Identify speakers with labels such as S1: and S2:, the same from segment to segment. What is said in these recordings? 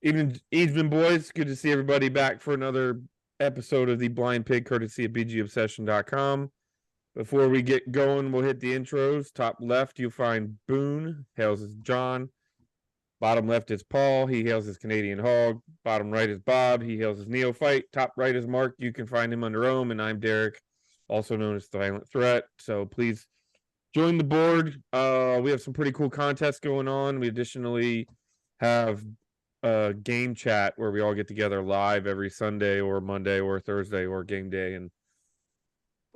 S1: Evening, boys. Good to see everybody back for another episode of the Blind Pig, courtesy of BGObsession.com. Before we get going, we'll hit the intros. Top left, you'll find Boone, hails as John. Bottom left is Paul, he hails as Canadian Hog. Bottom right is Bob, he hails as Neophyte. Top right is Mark, you can find him under Ohm, and I'm Derek, also known as SilentThreat. So please join the board. We have some pretty cool contests going on. We additionally have game chat where we all get together live every Sunday or Monday or Thursday or game day and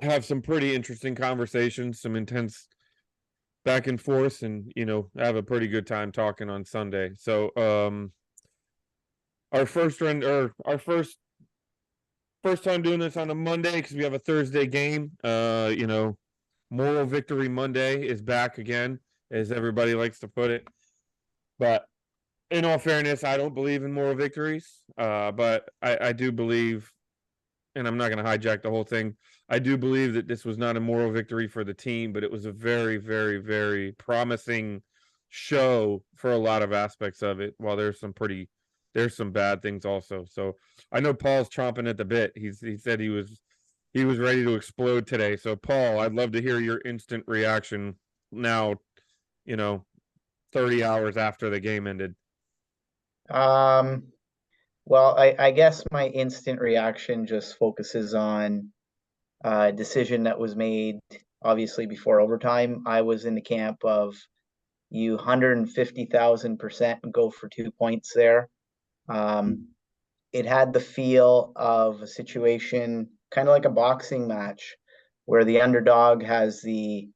S1: have some pretty interesting conversations, some intense back and forth, and have a pretty good time talking on Sunday. So our first time doing this on a Monday because we have a Thursday game. Moral Victory Monday is back again, as everybody likes to put it. But in all fairness, I don't believe in moral victories, but I do believe, and I'm not going to hijack the whole thing, I do believe that this was not a moral victory for the team, but it was a very, very, very promising show for a lot of aspects of it, while there's some bad things also. So I know Paul's chomping at the bit. He said he was ready to explode today. So Paul, I'd love to hear your instant reaction now, 30 hours after the game ended.
S2: Well, I guess my instant reaction just focuses on a decision that was made obviously before overtime. I was in the camp of you 150,000% go for 2 points there. It had the feel of a situation kind of like a boxing match where the underdog has the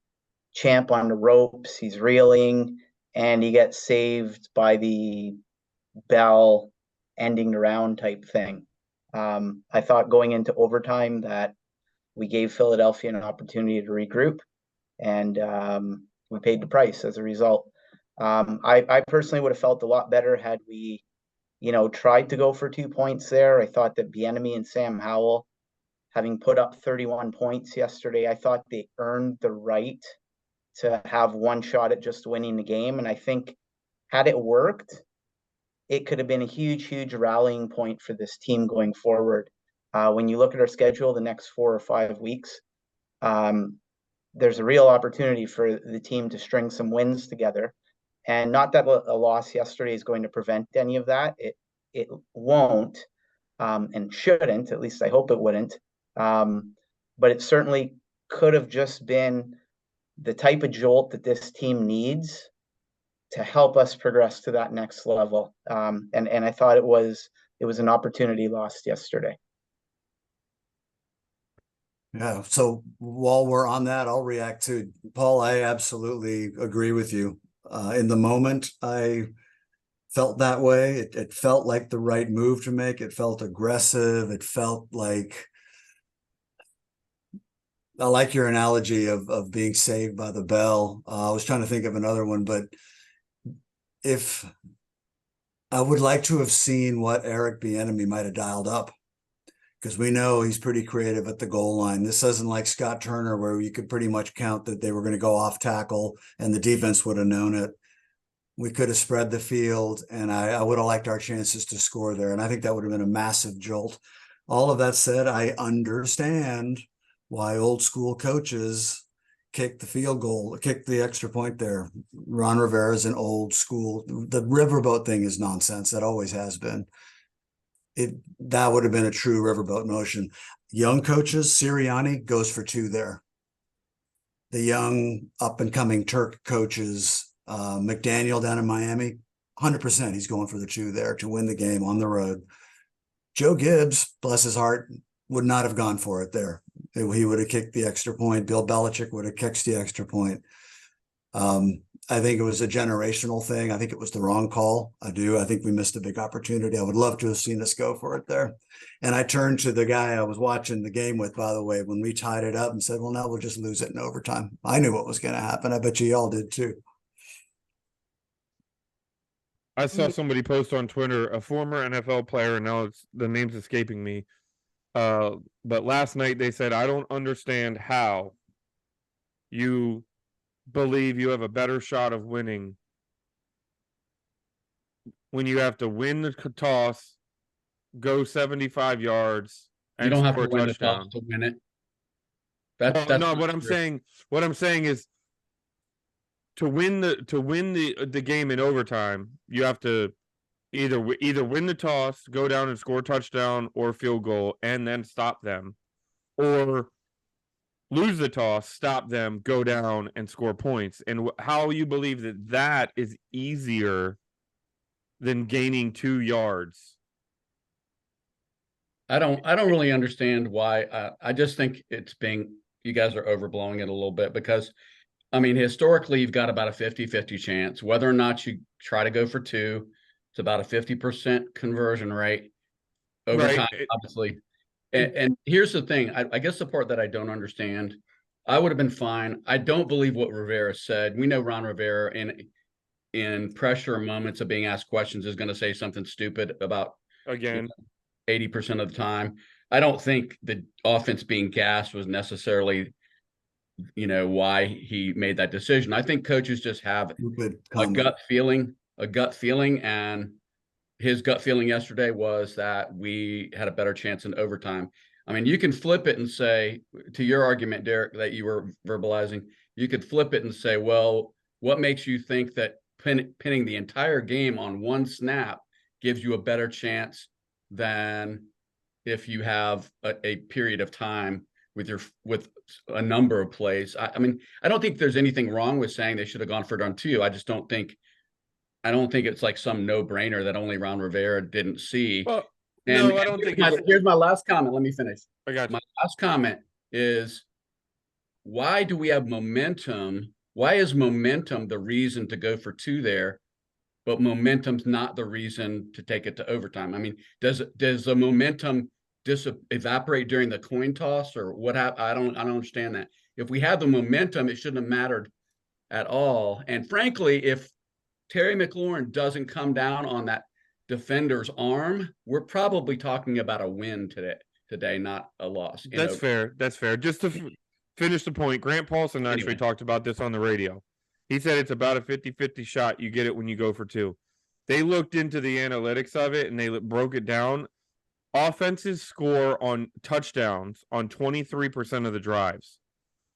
S2: champ on the ropes, he's reeling, and he gets saved by the bell ending the round type thing. I thought going into overtime that we gave Philadelphia an opportunity to regroup, and we paid the price as a result. I personally would have felt a lot better had we, tried to go for 2 points there. I thought that Bieniemy and Sam Howell, having put up 31 points yesterday, I thought they earned the right to have one shot at just winning the game. And I think had it worked, it could have been a huge, huge rallying point for this team going forward. When you look at our schedule the next 4 or 5 weeks, there's a real opportunity for the team to string some wins together. And not that a loss yesterday is going to prevent any of that. It won't, and shouldn't, at least I hope it wouldn't. But it certainly could have just been the type of jolt that this team needs to help us progress to that next level. And I thought it was an opportunity lost yesterday.
S3: Yeah. So while we're on that, I'll react to Paul. I absolutely agree with you. In the moment, I felt that way. It felt like the right move to make. It felt aggressive. It felt like, I like your analogy of being saved by the bell. I was trying to think of another one, but if I would like to have seen what Eric Bieniemy might have dialed up, because we know he's pretty creative at the goal line. This isn't like Scott Turner, where you could pretty much count that they were going to go off tackle and the defense would have known it. We could have spread the field, and I would have liked our chances to score there. And I think that would have been a massive jolt. All of that said, I understand why old school coaches kick the field goal, kick the extra point there. Ron Rivera is an old school. The riverboat thing is nonsense. That always has been. That would have been a true riverboat motion. Young coaches, Sirianni goes for 2 there. The young up and coming Turk coaches, McDaniel down in Miami, 100% he's going for the 2 there to win the game on the road. Joe Gibbs, bless his heart, would not have gone for it there. He would have kicked the extra point. Bill Belichick would have kicked the extra point. I think it was a generational thing. I think it was the wrong call. I do. I think we missed a big opportunity. I would love to have seen us go for it there. And I turned to the guy I was watching the game with, by the way, when we tied it up, and said, well, now we'll just lose it in overtime. I knew what was going to happen. I bet you all did too.
S1: I saw somebody post on Twitter, a former NFL player, and now the name's escaping me. But last night they said, I don't understand how you believe you have a better shot of winning when you have to win the toss, go 75 yards,
S4: You
S1: and
S4: don't have
S1: score
S4: to
S1: a
S4: win the
S1: touchdown.
S4: toss to win it.
S1: Well,
S4: That's
S1: no,
S4: not true.
S1: what I'm saying is to win the game in overtime, you have to either win the toss, go down and score a touchdown or field goal, and then stop them, or lose the toss, stop them, go down and score points. And how you believe that is easier than gaining 2 yards?
S4: I don't really understand why. I just think you guys are overblowing it a little bit, because I mean, historically, you've got about a 50-50 chance. Whether or not you try to go for 2, it's about a 50% conversion rate. Overtime,
S1: Right.
S4: obviously. And here's the thing. I guess the part that I don't understand, I would have been fine. I don't believe what Rivera said. We know Ron Rivera in pressure moments of being asked questions is going to say something stupid about
S1: Again,
S4: 80% of the time. I don't think the offense being gassed was necessarily, why he made that decision. I think coaches just have a gut feeling, and his gut feeling yesterday was that we had a better chance in overtime. I mean, you can flip it and say, to your argument, Derek, that you were verbalizing, you could flip it and say, well, what makes you think that pinning the entire game on one snap gives you a better chance than if you have a period of time with a number of plays? I mean, I don't think there's anything wrong with saying they should have gone for it on 2. I don't think it's like some no-brainer that only Ron Rivera didn't see.
S1: well,
S4: And,
S1: no, I don't think
S4: here's my last comment. Let me finish.
S1: I got you.
S4: My last comment is, why do we have momentum? Why is momentum the reason to go for 2 there, but momentum's not the reason to take it to overtime? I mean, does the momentum evaporate during the coin toss, or what? I don't understand that. If we had the momentum, it shouldn't have mattered at all. And frankly, if Terry McLaurin doesn't come down on that defender's arm, we're probably talking about a win today, not a loss.
S1: That's fair. That's fair. Just to finish the point, Grant Paulson actually talked about this on the radio. He said it's about a 50-50 shot. You get it when you go for 2. They looked into the analytics of it and they broke it down. Offenses score on touchdowns on 23% of the drives.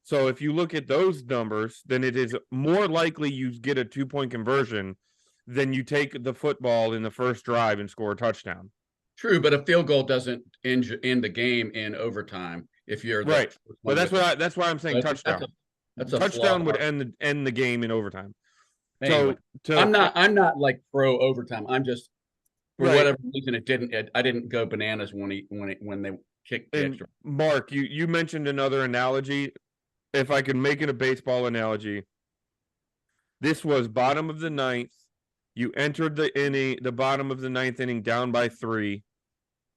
S1: So if you look at those numbers, then it is more likely you get a 2-point conversion than you take the football in the first drive and score a touchdown.
S4: True, but a field goal doesn't end the game in overtime if you're
S1: right. But that's why I'm saying touchdown.
S4: That's a
S1: touchdown would end the game in overtime.
S4: Anyway, so I'm not like pro overtime. I'm just, for whatever reason, I didn't go bananas when they kicked the extra.
S1: Mark, you mentioned another analogy. If I could make it a baseball analogy, this was bottom of the 9th. You entered the bottom of the 9th inning down by 3.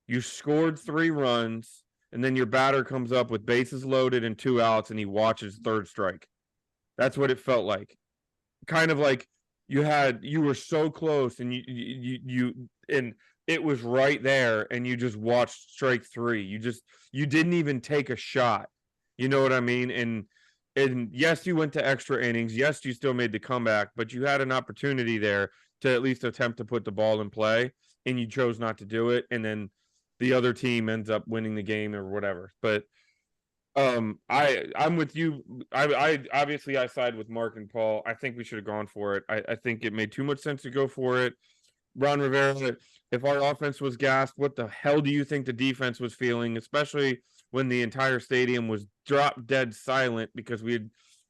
S1: You scored 3 runs, and then your batter comes up with bases loaded and 2 outs, and he watches third strike. That's what it felt like. Kind of like you were so close, and and it was right there, and you just watched strike 3. You didn't even take a shot. You know what I mean? And yes, you went to extra innings. Yes, you still made the comeback, but you had an opportunity there to at least attempt to put the ball in play, and you chose not to do it. And then the other team ends up winning the game or whatever. But I'm with you. I obviously I side with Mark and Paul. I think we should have gone for it. I think it made too much sense to go for it. Ron Rivera, if our offense was gassed, what the hell do you think the defense was feeling, especially when the entire stadium was drop dead silent because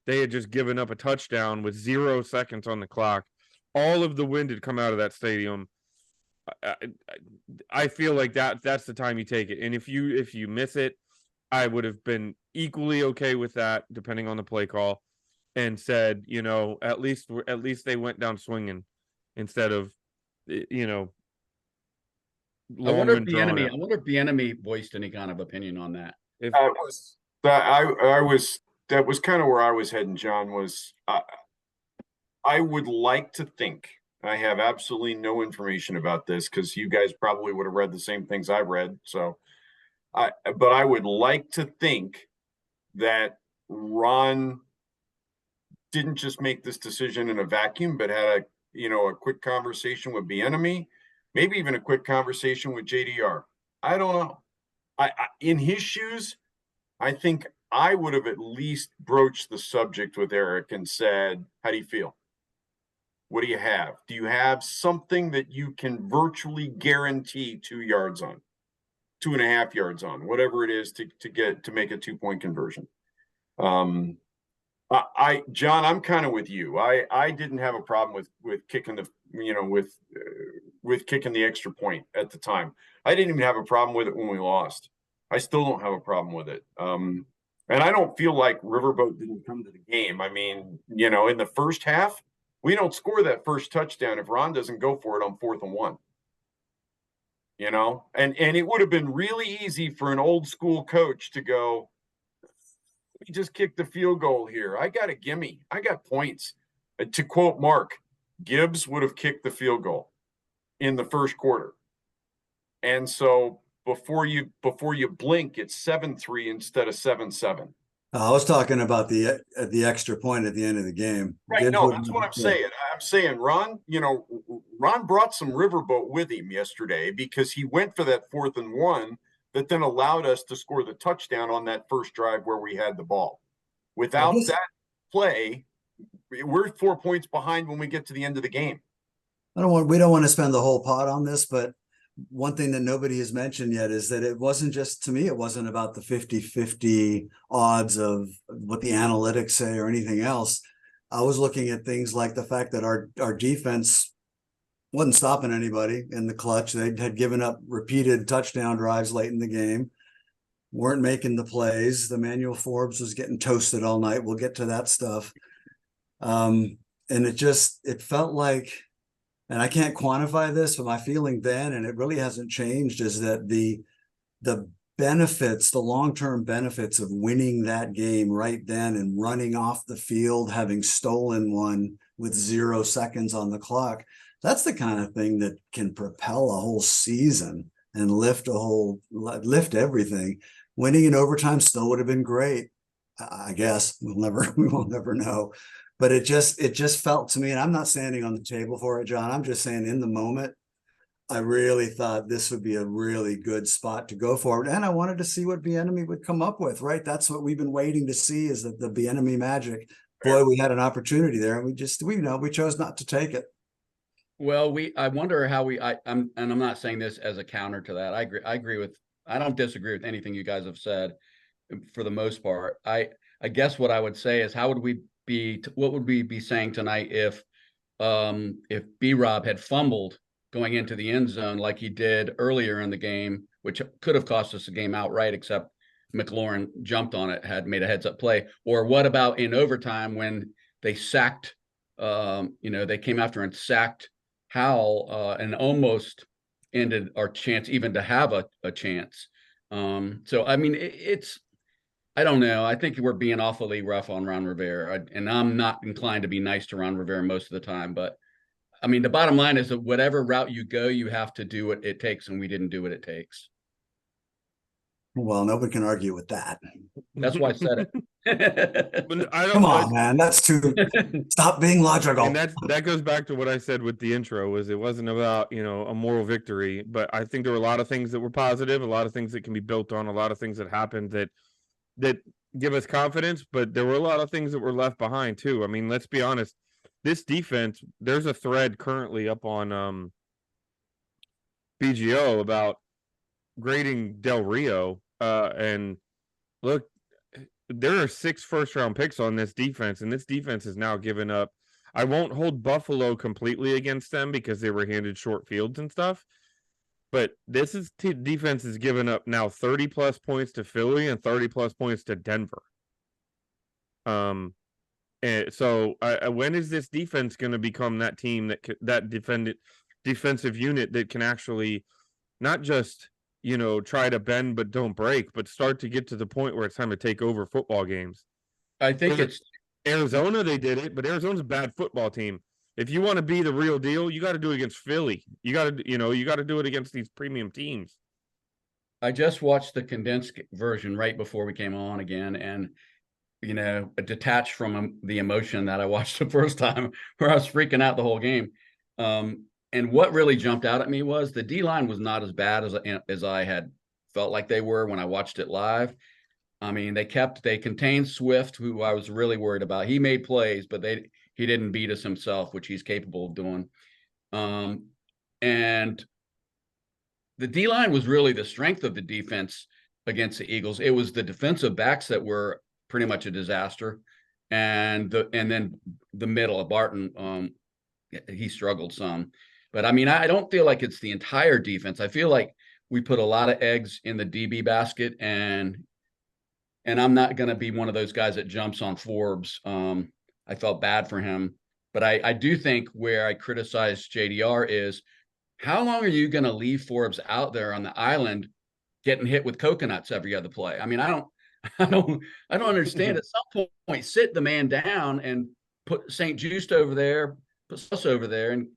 S1: they had just given up a touchdown with 0 seconds on the clock. All of the wind had come out of that stadium. I feel like that's the time you take it. And if you miss it, I would have been equally okay with that, depending on the play call, and said, at least they went down swinging instead of,
S4: I wonder if the enemy voiced any kind of opinion on that.
S5: That was kind of where I was heading, John. I would like to think, I have absolutely no information about this because you guys probably would have read the same things I read. But I would like to think that Ron didn't just make this decision in a vacuum, but had a a quick conversation with Bieniemy, maybe even a quick conversation with JDR. I don't know. I in his shoes, I think I would have at least broached the subject with Eric and said, how do you feel? What do you have? Do you have something that you can virtually guarantee 2 yards on, 2.5 yards on, whatever it is to make a 2-point conversion? John, I'm kind of with you. I didn't have a problem with kicking with kicking the extra point at the time. I didn't even have a problem with it when we lost. I still don't have a problem with it. And I don't feel like Riverboat didn't come to the game. I mean, in the first half, we don't score that first touchdown if Ron doesn't go for it on 4th and 1. And it would have been really easy for an old school coach to go, we just kicked the field goal here. I got a gimme. I got points. To quote Mark, Gibbs would have kicked the field goal in the first quarter. And so before you blink, it's 7-3 instead of 7-7.
S3: I was talking about the extra point at the end of the game.
S5: Right.
S3: Gibbs
S5: No, that's what I'm saying. I'm saying Ron brought some Riverboat with him yesterday because he went for that 4th and 1 that then allowed us to score the touchdown on that first drive where we had the ball. Without that play, we're 4 points behind when we get to the end of the game.
S3: We don't want to spend the whole pot on this, but one thing that nobody has mentioned yet is that it wasn't just, to me, it wasn't about the 50-50 odds of what the analytics say or anything else. I was looking at things like the fact that our defense wasn't stopping anybody in the clutch. They had given up repeated touchdown drives late in the game, weren't making the plays. The Emmanuel Forbes was getting toasted all night. We'll get to that stuff. And it felt like, and I can't quantify this, but my feeling then, and it really hasn't changed, is that the benefits, the long-term benefits of winning that game right then and running off the field, having stolen one with 0 seconds on the clock, that's the kind of thing that can propel a whole season and lift everything. Winning in overtime still would have been great. I guess we will never know. But it just felt to me, and I'm not standing on the table for it, John. I'm just saying in the moment, I really thought this would be a really good spot to go forward. And I wanted to see what Bieniemy would come up with, right? That's what we've been waiting to see, is that the Bieniemy magic. Boy, we had an opportunity there, and we chose not to take it.
S4: Well, I wonder how I'm not saying this as a counter to that. I don't disagree with anything you guys have said for the most part. I guess what I would say is, what would we be saying tonight if B-Rob had fumbled going into the end zone like he did earlier in the game, which could have cost us the game outright, except McLaurin jumped on it, had made a heads up play? Or what about in overtime when they sacked, they came after and sacked Howell and almost ended our chance even to have a chance. So, I mean, I don't know. I think we're being awfully rough on Ron Rivera, and I'm not inclined to be nice to Ron Rivera most of the time. But I mean, the bottom line is that whatever route you go, you have to do what it takes, and we didn't do what it takes.
S3: Well, nobody can argue with that.
S4: That's why I said it.
S3: Come on, man. That's too. Stop being logical.
S1: And that goes back to what I said with the intro. Was it wasn't about a moral victory, but I think there were a lot of things that were positive, a lot of things that can be built on, a lot of things that happened that give us confidence. But there were a lot of things that were left behind too. I mean, let's be honest. This defense, there's a thread currently up on BGO about grading Del Rio, and look, there are 6 first-round picks on this defense, and this defense has now given up. I won't hold Buffalo completely against them because they were handed short fields and stuff, but this defense has given up now 30-plus points to Philly and 30-plus points to Denver. And so when is this defense going to become that team that defensive unit that can actually not just try to bend but don't break, but start to get to the point where it's time to take over football games?
S4: I think it's
S1: Arizona. They did it, but Arizona's a bad football team. If you want to be the real deal, you got to do it against Philly. You got to do it against these premium teams.
S4: I just watched the condensed version right before we came on again, and detached from the emotion that I watched the first time, where I was freaking out the whole game. And what really jumped out at me was the D-line was not as bad as I had felt like they were when I watched it live. I mean, they contained Swift, who I was really worried about. He made plays, but he didn't beat us himself, which he's capable of doing. And the D-line was really the strength of the defense against the Eagles. It was the defensive backs that were pretty much a disaster. And then the middle of Barton, he struggled some. But I mean, I don't feel like it's the entire defense. I feel like we put a lot of eggs in the DB basket, and I'm not going to be one of those guys that jumps on Forbes. I felt bad for him, but I do think where I criticize JDR is, how long are you going to leave Forbes out there on the island getting hit with coconuts every other play? I mean, I don't understand. At some point, sit the man down and put St. Just over there, put us over there. And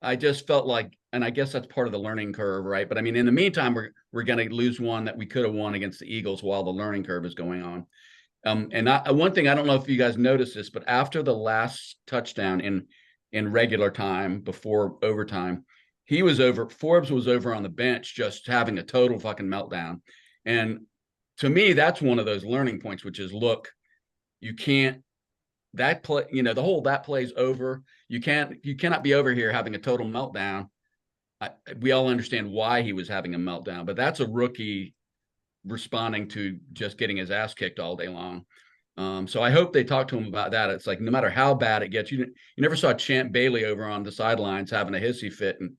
S4: I just felt like, and I guess that's part of the learning curve, right? But I mean, in the meantime, we're going to lose one that we could have won against the Eagles while the learning curve is going on. And one thing, I don't know if you guys noticed this, but after the last touchdown in regular time before overtime, Forbes was over on the bench just having a total fucking meltdown. And to me, that's one of those learning points, which is, look, you can't, that play, that play's over. You cannot be over here having a total meltdown. We all understand why he was having a meltdown, but that's a rookie responding to just getting his ass kicked all day long. So I hope they talk to him about that. It's like, no matter how bad it gets, you never saw Champ Bailey over on the sidelines having a hissy fit and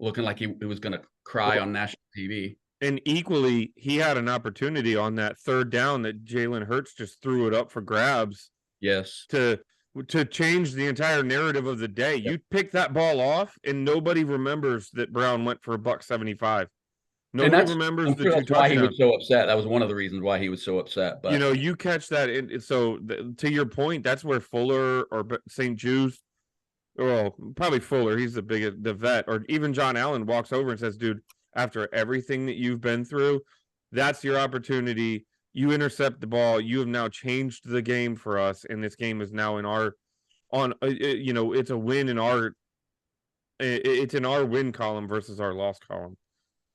S4: looking like he was going to cry on national TV.
S1: And equally, he had an opportunity on that third down that Jalen Hurts just threw it up for grabs.
S4: Yes.
S1: To change the entire narrative of the day. Yep. You pick that ball off, and nobody remembers that Brown went for $175. Nobody remembers the two touchdowns.
S4: Why he was so upset. That was one of the reasons why he was so upset. But
S1: you catch that. To your point, that's where Fuller or St. Jude's, well, probably Fuller, he's the vet, or even John Allen walks over and says, dude, after everything that you've been through, that's your opportunity. You intercept the ball. You have now changed the game for us, and this game is now it's a win in it's in our win column versus our loss column.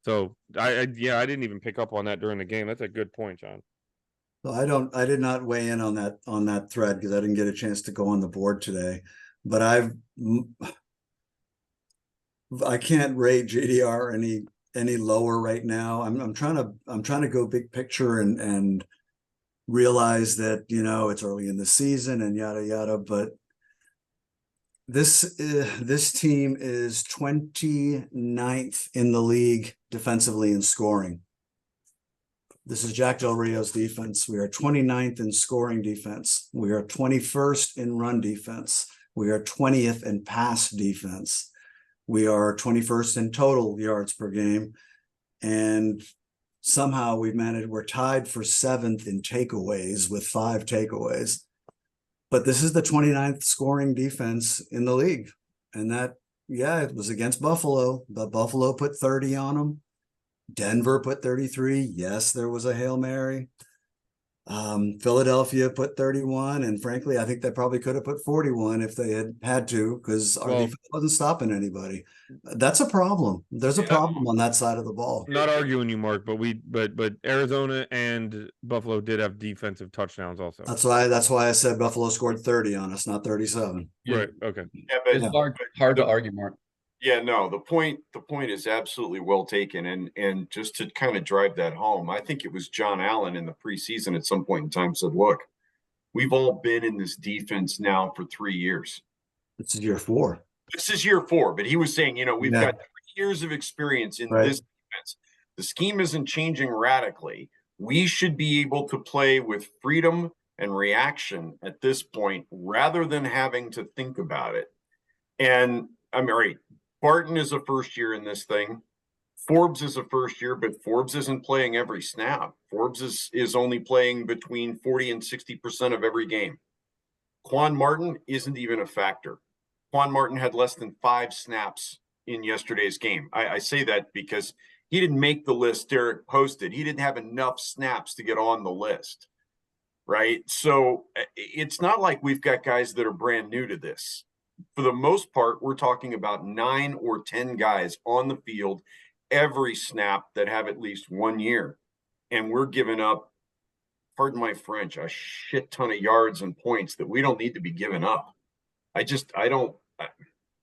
S1: So I didn't even pick up on that during the game. That's a good point, John.
S3: So I did not weigh in on that thread because I didn't get a chance to go on the board today. But I can't rate JDR any lower right now. I'm trying to go big picture and realize that it's early in the season and yada yada, but this team is 29th in the league defensively in scoring. This is Jack Del Rio's defense. We are 29th in scoring defense. We are 21st in run defense. We are 20th in pass defense. We are 21st in total yards per game. And somehow we're tied for 7th in takeaways with 5 takeaways. But this is the 29th scoring defense in the league. And it was against Buffalo, but Buffalo put 30 on them. Denver put 33. Yes, there was a Hail Mary. Philadelphia put 31, and frankly, I think they probably could have put 41 if they had to, because our defense wasn't stopping anybody. That's a problem. There's a problem on that side of the ball.
S1: Not arguing you, Mark, but Arizona and Buffalo did have defensive touchdowns also.
S3: That's why I said Buffalo scored 30 on us, not 37.
S1: Right. Okay.
S5: Yeah, but
S4: it's hard to argue, Mark.
S5: Yeah, no, the point is absolutely well taken. And just to kind of drive that home, I think it was John Allen in the preseason at some point in time said, look, we've all been in this defense now for 3 years.
S3: This is year 4.
S5: This is year 4, but he was saying, we've got 3 years of experience in this defense. The scheme isn't changing radically. We should be able to play with freedom and reaction at this point rather than having to think about it. And I'm right. Barton is a first year in this thing. Forbes is a first year, but Forbes isn't playing every snap. Forbes is only playing between 40 and 60% of every game. Quan Martin isn't even a factor. Quan Martin had less than 5 snaps in yesterday's game. I say that because he didn't make the list Derek posted. He didn't have enough snaps to get on the list. right? So it's not like we've got guys that are brand new to this. For the most part, we're talking about 9 or 10 guys on the field every snap that have at least 1 year. And we're giving up, pardon my French, a shit ton of yards and points that we don't need to be giving up.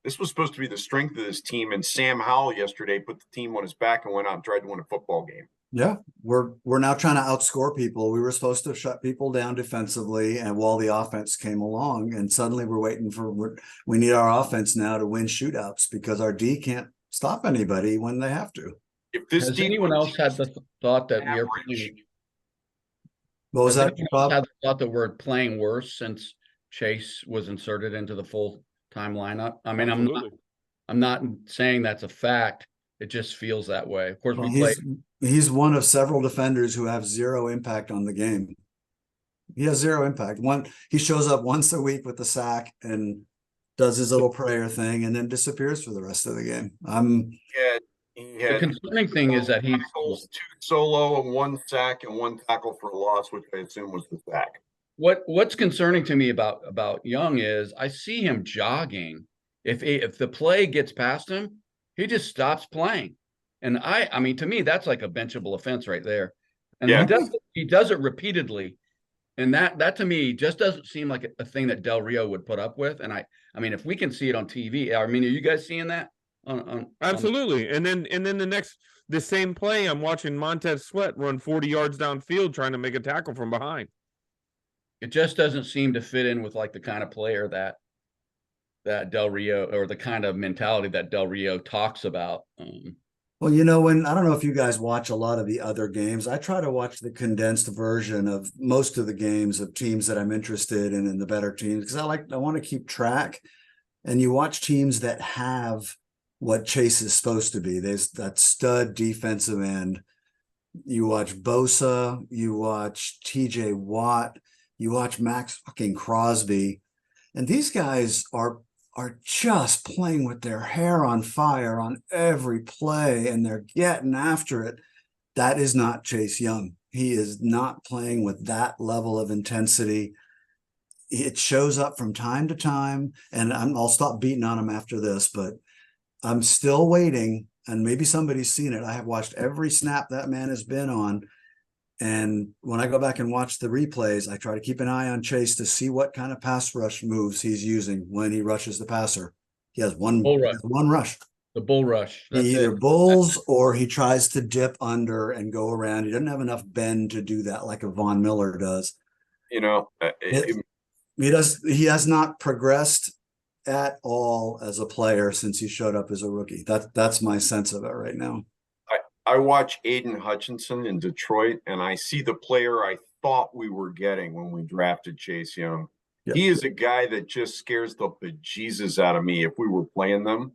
S5: This was supposed to be the strength of this team, and Sam Howell yesterday put the team on his back and went out and tried to win a football game.
S3: Yeah, we're now trying to outscore people. We were supposed to shut people down defensively, and while the offense came along, and suddenly we need our offense now to win shootouts because our D can't stop anybody when they have to.
S5: If this
S4: Has anyone else had the thought that we are playing?
S3: What was that, Bob?
S4: Had the thought that we're playing worse since Chase was inserted into the full-time lineup? I mean, I'm not saying that's a fact. It just feels that way. Of course,
S3: he's one of several defenders who have zero impact on the game. He has zero impact. He shows up once a week with the sack and does his little prayer thing and then disappears for the rest of the game.
S4: The concerning thing is that he
S5: 2 solo and 1 sack and 1 tackle for a loss, which I assume was the sack.
S4: What's concerning to me about Young is I see him jogging. If the play gets past him, he just stops playing. And I mean, to me, that's like a benchable offense right there. And he does it repeatedly. And that to me just doesn't seem like a thing that Del Rio would put up with. And I mean, if we can see it on TV, I mean, are you guys seeing that?
S1: Absolutely. And then the same play, I'm watching Montez Sweat run 40 yards downfield trying to make a tackle from behind.
S4: It just doesn't seem to fit in with like the kind of player that Del Rio, or the kind of mentality that Del Rio talks about.
S3: Well, I don't know if you guys watch a lot of the other games. I try to watch the condensed version of most of the games of teams that I'm interested in the better teams, because I want to keep track. And you watch teams that have what Chase is supposed to be. There's that stud defensive end. You watch Bosa, you watch TJ Watt, you watch Max fucking Crosby. And these guys are just playing with their hair on fire on every play, and they're getting after it. That is not Chase Young. He is not playing with that level of intensity. It shows up from time to time, and I'll stop beating on him after this, but I'm still waiting, and maybe somebody's seen it. I have watched every snap that man has been on, and when I go back and watch the replays, I try to keep an eye on Chase to see what kind of pass rush moves he's using when he rushes the passer. He has one rush. The
S4: bull rush.
S3: He either bulls or he tries to dip under and go around. He doesn't have enough bend to do that like a Von Miller does. He has not progressed at all as a player since he showed up as a rookie. That's my sense of it right now.
S5: I watch Aiden Hutchinson in Detroit, and I see the player I thought we were getting when we drafted Chase Young. Yep. He is a guy that just scares the bejesus out of me if we were playing them.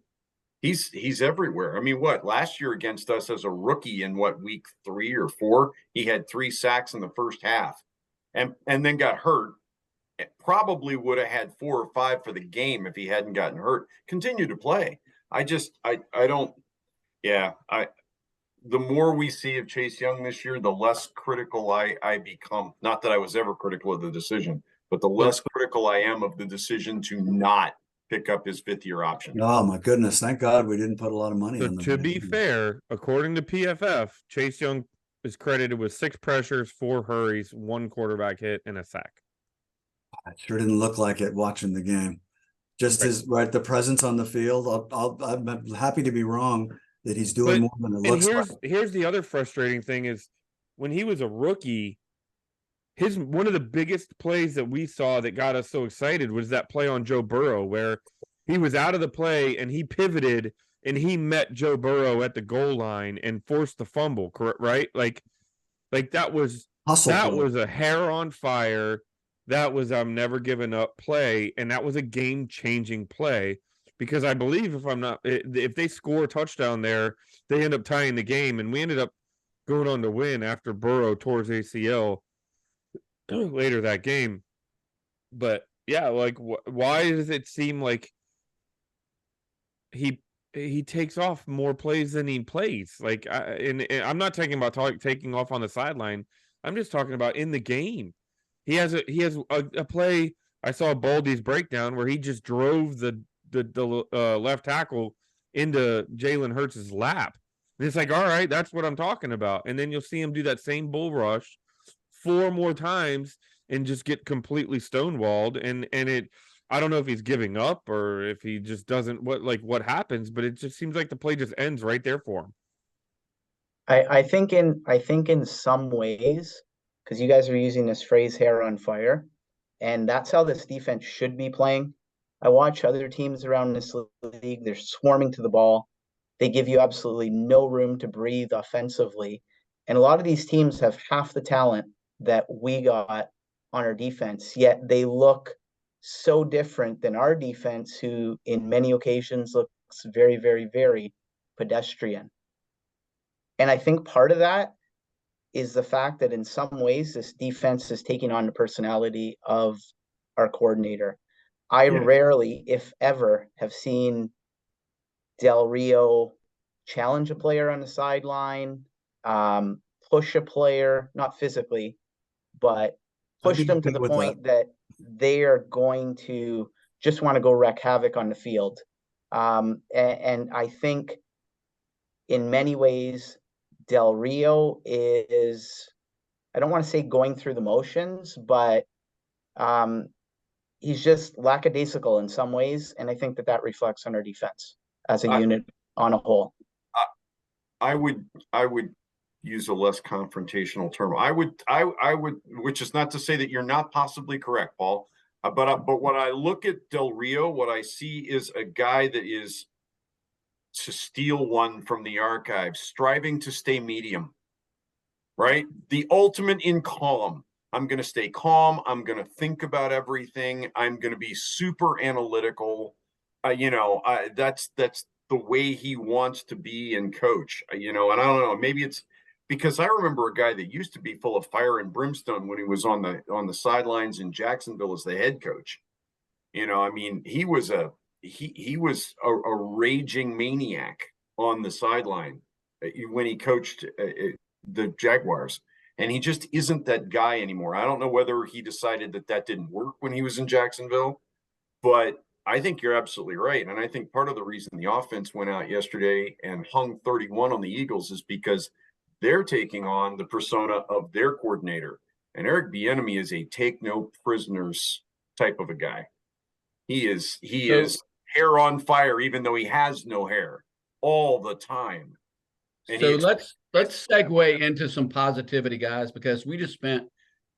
S5: He's everywhere. I mean, last year against us as a rookie in week 3 or 4, he had 3 sacks in the first half and then got hurt. It probably would have had 4 or 5 for the game if he hadn't gotten hurt. Continue to play. The more we see of Chase Young this year, the less critical I become. Not that I was ever critical of the decision, but the less critical I am of the decision to not pick up his 5th-year option.
S3: Oh, my goodness. Thank God we didn't put a lot of money in them.
S1: To be fair, according to PFF, Chase Young is credited with 6 pressures, 4 hurries, 1 quarterback hit, and a sack.
S3: It sure didn't look like it watching the game. Just the presence on the field. I'm happy to be wrong that he's doing more than it looks like.
S1: Here's the other frustrating thing is when he was a rookie, one of the biggest plays that we saw that got us so excited was that play on Joe Burrow where he was out of the play and he pivoted and he met Joe Burrow at the goal line and forced the fumble, correct? Right? Like that was a hair on fire. That was I'm never giving up play, and that was a game-changing play because I believe if they score a touchdown there, they end up tying the game, and we ended up going on to win after Burrow tore his ACL later that game. But yeah, why does it seem like he takes off more plays than he plays? And I'm not talking about taking off on the sideline. I'm just talking about in the game. He has a play. I saw Baldy's breakdown where he just drove the left tackle into Jalen Hurts' lap. And it's like, all right, that's what I'm talking about. And then you'll see him do that same bull rush 4 more times and just get completely stonewalled. And it, I don't know if he's giving up or if he just doesn't what happens, but it just seems like the play just ends right there for him.
S2: I think in some ways, because you guys are using this phrase hair on fire, and that's how this defense should be playing. I watch other teams around this league, they're swarming to the ball. They give you absolutely no room to breathe offensively. And a lot of these teams have half the talent that we got on our defense, yet they look so different than our defense, who in many occasions looks very, very, very pedestrian. And I think part of that is the fact that in some ways this defense is taking on the personality of our coordinator. I rarely, if ever, have seen Del Rio challenge a player on the sideline, push a player, not physically, but push them to the point that they are going to just want to go wreak havoc on the field. And I think in many ways, Del Rio is, I don't want to say going through the motions, but he's just lackadaisical in some ways. And I think that reflects on our defense as a unit on a whole.
S5: I would use a less confrontational term. I would, which is not to say that you're not possibly correct, Paul. But when I look at Del Rio, what I see is a guy that is, to steal one from the archives, striving to stay medium, right? The ultimate in calm. I'm going to stay calm. I'm going to think about everything. I'm going to be super analytical. That's the way he wants to be and coach, and I don't know, maybe it's because I remember a guy that used to be full of fire and brimstone when he was on the sidelines in Jacksonville as the head coach. I mean, he was a raging maniac on the sideline when he coached the Jaguars, and he just isn't that guy anymore. I don't know whether he decided that didn't work when he was in Jacksonville, but I think you're absolutely right. And I think part of the reason the offense went out yesterday and hung 31 on the Eagles is because they're taking on the persona of their coordinator. And Eric Bieniemy is a take no prisoners type of a guy. He is hair on fire, even though he has no hair all the time.
S4: And so let's segue into some positivity, guys, because we just spent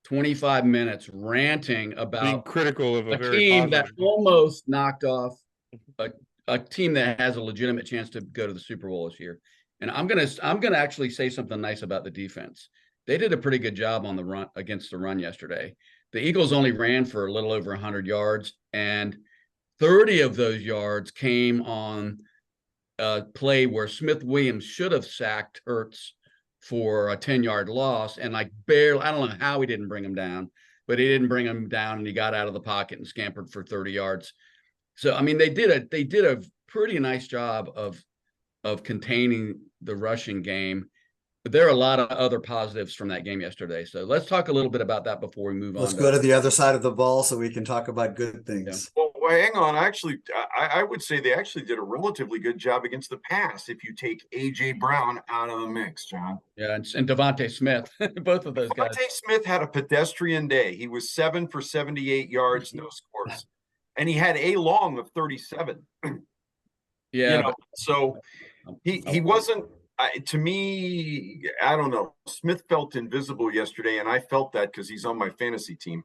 S4: 25 minutes ranting about
S1: being critical of a very
S4: team that almost knocked off a team that has a legitimate chance to go to the Super Bowl this year. And I'm gonna actually say something nice about the defense. They did a pretty good job on the run against the run yesterday. The Eagles only ran for a little over 100 yards, and 30 of those yards came on a play where Smith Williams should have sacked Hurts for a 10-yard loss, and barely, I don't know how he didn't bring him down, but he didn't bring him down, and he got out of the pocket and scampered for 30 yards. So I mean, they did a pretty nice job of containing the rushing game. But there are a lot of other positives from that game yesterday. So let's talk a little bit about that before we move on.
S3: Let's go to the other side of the ball so we can talk about good things.
S5: Yeah. Well, hang on. Actually, I would say they actually did a relatively good job against the pass if you take A.J. Brown out of the mix, John.
S4: Yeah, and Devontae Smith, both of those guys.
S5: Devontae Smith had a pedestrian day. He was 7 for 78 yards, no scores. And he had a long of 37.
S4: Yeah.
S5: So he wasn't, to me, I don't know. Smith felt invisible yesterday, and I felt that because he's on my fantasy team.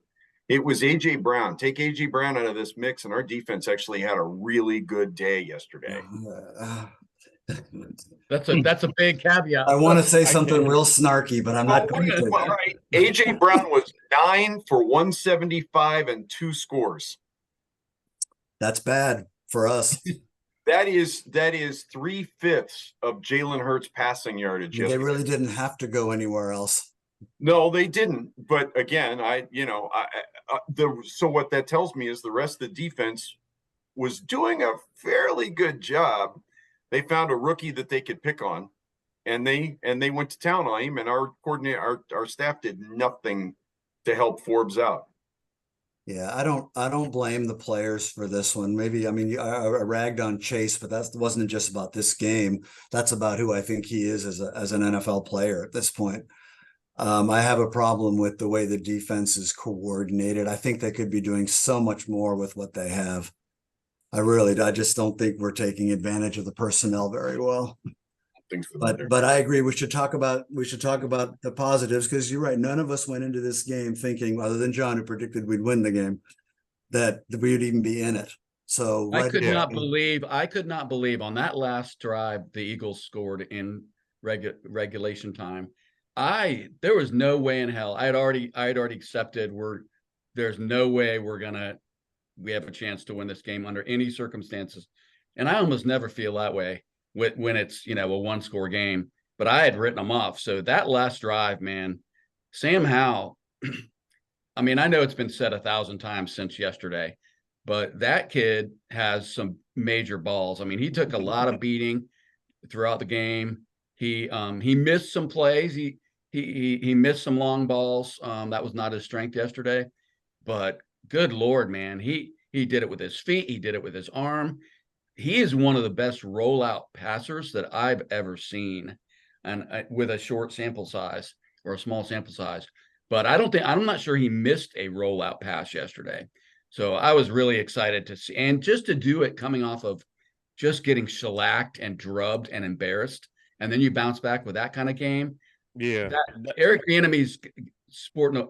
S5: It was A.J. Brown. Take A.J. Brown out of this mix, and our defense actually had a really good day yesterday.
S4: That's a big caveat.
S3: I want to say something real snarky, but I'm not going to.
S5: Well, right. A.J. Brown was 9 for 175 and 2 scores.
S3: That's bad for us.
S5: That is 3/5 of Jalen Hurts' passing yardage.
S3: They really didn't have to go anywhere else.
S5: No, they didn't. But again, so what that tells me is the rest of the defense was doing a fairly good job. They found a rookie that they could pick on, and they went to town on him. And our coordinator, our staff did nothing to help Forbes out.
S3: Yeah, I don't blame the players for this one. Maybe, I mean, I ragged on Chase, but that wasn't just about this game. That's about who I think he is as an NFL player at this point. I have a problem with the way the defense is coordinated. I think they could be doing so much more with what they have. I just don't think we're taking advantage of the personnel very well. But I agree. We should talk about the positives, because you're right. None of us went into this game thinking, other than John, who predicted we'd win the game, that we would even be in it. So
S4: I could not believe on that last drive the Eagles scored in regulation time. There was no way in hell. I had already accepted there's no way we have a chance to win this game under any circumstances. And I almost never feel that way when it's, a 1-score game, but I had written them off. So that last drive, man, Sam Howell, I mean, I know it's been said 1,000 times since yesterday, but that kid has some major balls. I mean, he took a lot of beating throughout the game. He missed some plays. He missed some long balls. That was not his strength yesterday, but good Lord, man, he did it with his feet. He did it with his arm. He is one of the best rollout passers that I've ever seen, and with a short sample size or a small sample size. But I'm not sure he missed a rollout pass yesterday. So I was really excited to see, and just to do it coming off of just getting shellacked and drubbed and embarrassed, and then you bounce back with that kind of game.
S1: Yeah,
S4: Eric Bieniemy's sporting.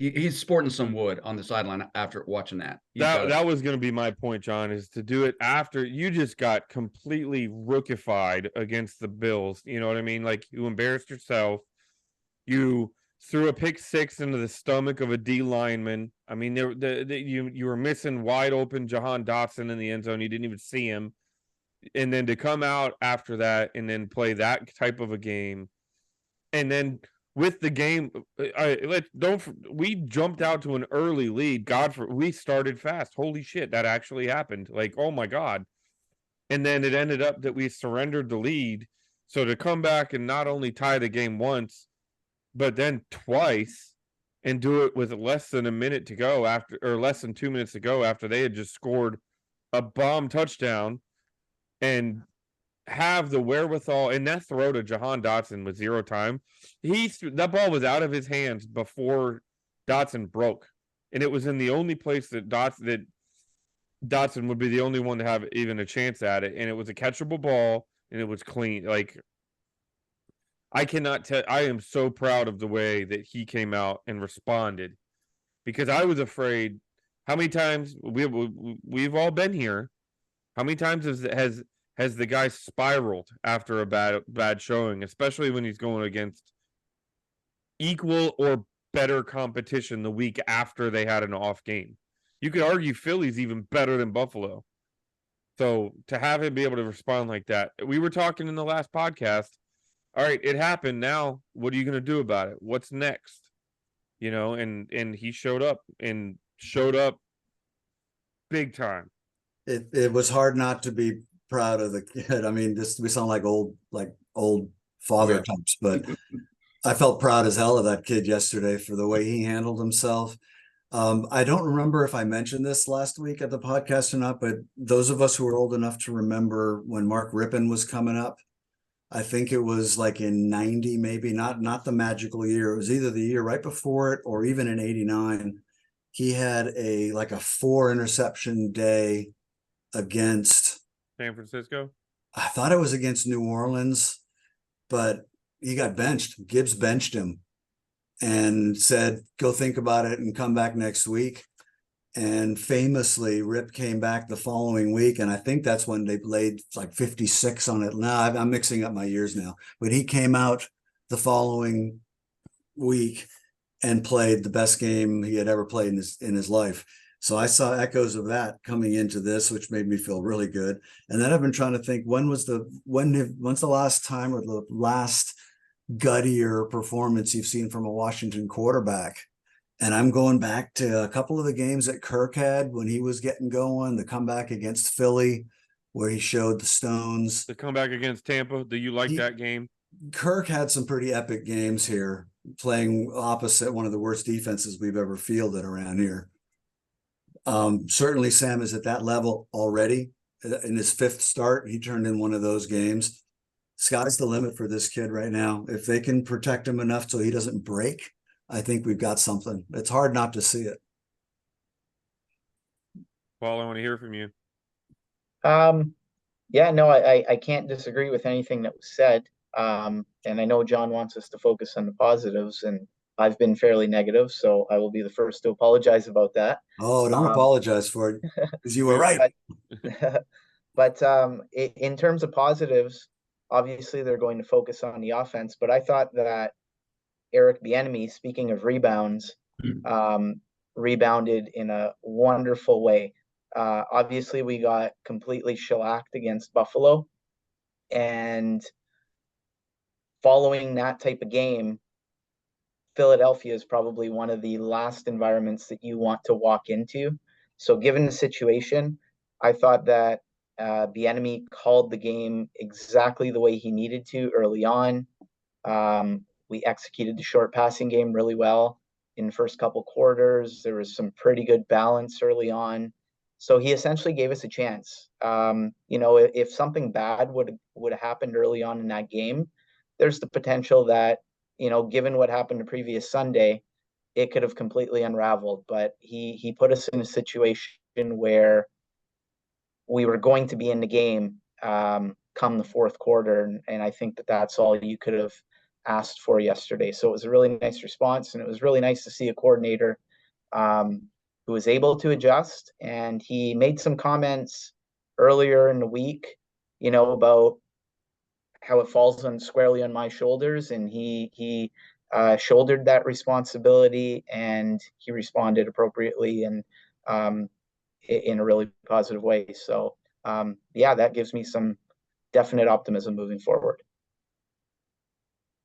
S4: He's sporting some wood on the sideline after watching that.
S1: That was going to be my point, John, is to do it after you just got completely rookified against the Bills. You know what I mean? Like, you embarrassed yourself. You threw a pick six into the stomach of a D lineman. I mean, you were missing wide open Jahan Dotson in the end zone. You didn't even see him. And then to come out after that and then play that type of a game, and then with the game, we jumped out to an early lead. We started fast. Holy shit, that actually happened. Like, oh my God. And then it ended up that we surrendered the lead. So to come back and not only tie the game once, but then twice, and do it with less than a minute to go less than 2 minutes to go after they had just scored a bomb touchdown, and have the wherewithal, and that throw to Jahan Dotson with 0 time. That ball was out of his hands before Dotson broke. And it was in the only place that Dotson would be the only one to have even a chance at it. And it was a catchable ball, and it was clean. Like, I cannot tell. I am so proud of the way that he came out and responded, because I was afraid. How many times we've all been here? How many times has the guy spiraled after a bad showing, especially when he's going against equal or better competition the week after they had an off game? You could argue Philly's even better than Buffalo. So to have him be able to respond like that, we were talking in the last podcast. All right, it happened. Now, what are you going to do about it? What's next? And he showed up big time.
S3: It was hard not to be proud of the kid. I mean, we sound like old father types, but I felt proud as hell of that kid yesterday for the way he handled himself. I don't remember if I mentioned this last week at the podcast or not, but those of us who are old enough to remember when Mark Rippon was coming up, I think it was like in 90, maybe not the magical year. It was either the year right before it or even in 89. He had a 4 interception day against
S1: San Francisco.
S3: I thought it was against New Orleans, but he got benched. Gibbs benched him and said, go think about it and come back next week. And famously, Rip came back the following week, and I think that's when they laid like 56 on it. Now I'm mixing up my years now, but he came out the following week and played the best game he had ever played in his life. So I saw echoes of that coming into this, which made me feel really good. And then I've been trying to think, when's the last time or the last guttier performance you've seen from a Washington quarterback? And I'm going back to a couple of the games that Kirk had when he was getting going, the comeback against Philly, where he showed the stones.
S1: The comeback against Tampa. Do you like that game?
S3: Kirk had some pretty epic games here playing opposite one of the worst defenses we've ever fielded around here. Certainly Sam is at that level already. In his 5th start, he turned in one of those games. Sky's the limit for this kid right now. If they can protect him enough so he doesn't break, I think we've got something. It's hard not to see it.
S1: Paul, I want to hear from you.
S2: Yeah, no, I can't disagree with anything that was said. And I know John wants us to focus on the positives, and I've been fairly negative, so I will be the first to apologize about that.
S3: Oh, don't apologize for it, because you were right.
S2: But in terms of positives, obviously they're going to focus on the offense, but I thought that Eric Bieniemy, speaking of rebounds, rebounded in a wonderful way. Obviously, we got completely shellacked against Buffalo, and following that type of game, Philadelphia is probably one of the last environments that you want to walk into. So, given the situation, I thought that Bieniemy called the game exactly the way he needed to early on. We executed the short passing game really well in the first couple quarters. There was some pretty good balance early on. So he essentially gave us a chance. If something bad would have happened early on in that game, there's the potential that, given what happened the previous Sunday, it could have completely unraveled. But he put us in a situation where we were going to be in the game come the fourth quarter, and I think that that's all you could have asked for yesterday. So it was a really nice response, and it was really nice to see a coordinator who was able to adjust. And he made some comments earlier in the week, about how it falls squarely on my shoulders, and he shouldered that responsibility, and he responded appropriately and in a really positive way. So that gives me some definite optimism moving forward.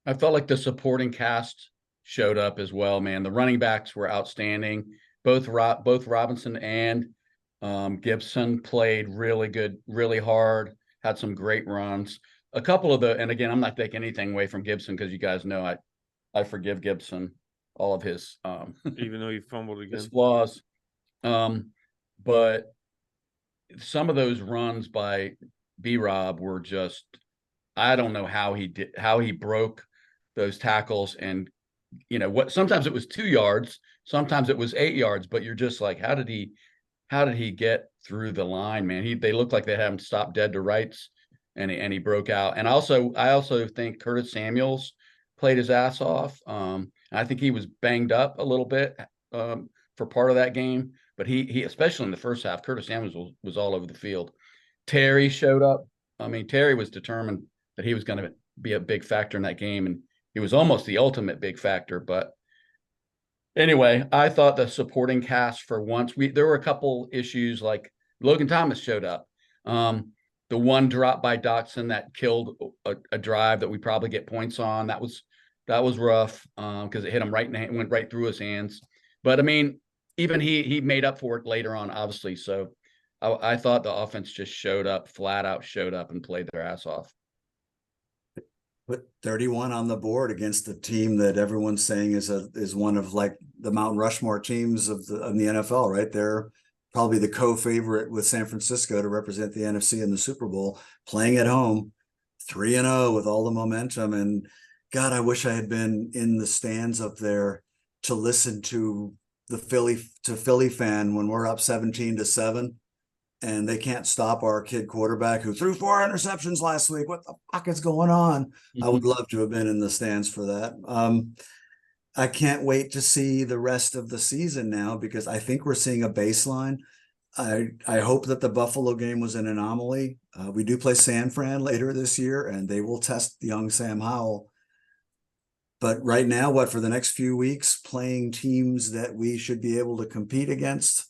S4: I felt like the supporting cast showed up as well, man. The running backs were outstanding. Both Robinson and Gibson played really good, really hard, had some great runs. A couple of and again, I'm not taking anything away from Gibson, because you guys know I forgive Gibson all of his
S1: even though he fumbled again,
S4: his flaws. But some of those runs by B-Rob were just, I don't know how he broke those tackles. And sometimes it was 2 yards, sometimes it was 8 yards, but you're just like, how did he get through the line, man? They looked like they had him stopped dead to rights, and he broke out. And I also think Curtis Samuels played his ass off. I think he was banged up a little bit for part of that game, but he especially in the first half, Curtis Samuels was all over the field. Terry showed up. I mean, Terry was determined that he was going to be a big factor in that game, and he was almost the ultimate big factor. But anyway, I thought the supporting cast for once, there were a couple issues, like Logan Thomas showed up. The one drop by Dotson that killed a drive that we probably get points on. That was rough because it hit him right in the hand, went right through his hands. But I mean, even he made up for it later on, obviously. So I thought the offense just flat out showed up and played their ass off.
S3: Put 31 on the board against the team that everyone's saying is one of like the Mount Rushmore teams of the NFL, right? They're probably the co-favorite with San Francisco to represent the NFC in the Super Bowl, playing at home, 3-0 with all the momentum. And God, I wish I had been in the stands up there to listen to the Philly fan when we're up 17-7 and they can't stop our kid quarterback who threw 4 interceptions last week. What the fuck is going on? Mm-hmm. I would love to have been in the stands for that. I can't wait to see the rest of the season now, because I think we're seeing a baseline. I hope that the Buffalo game was an anomaly. We do play San Fran later this year, and they will test young Sam Howell. But right now, for the next few weeks, playing teams that we should be able to compete against.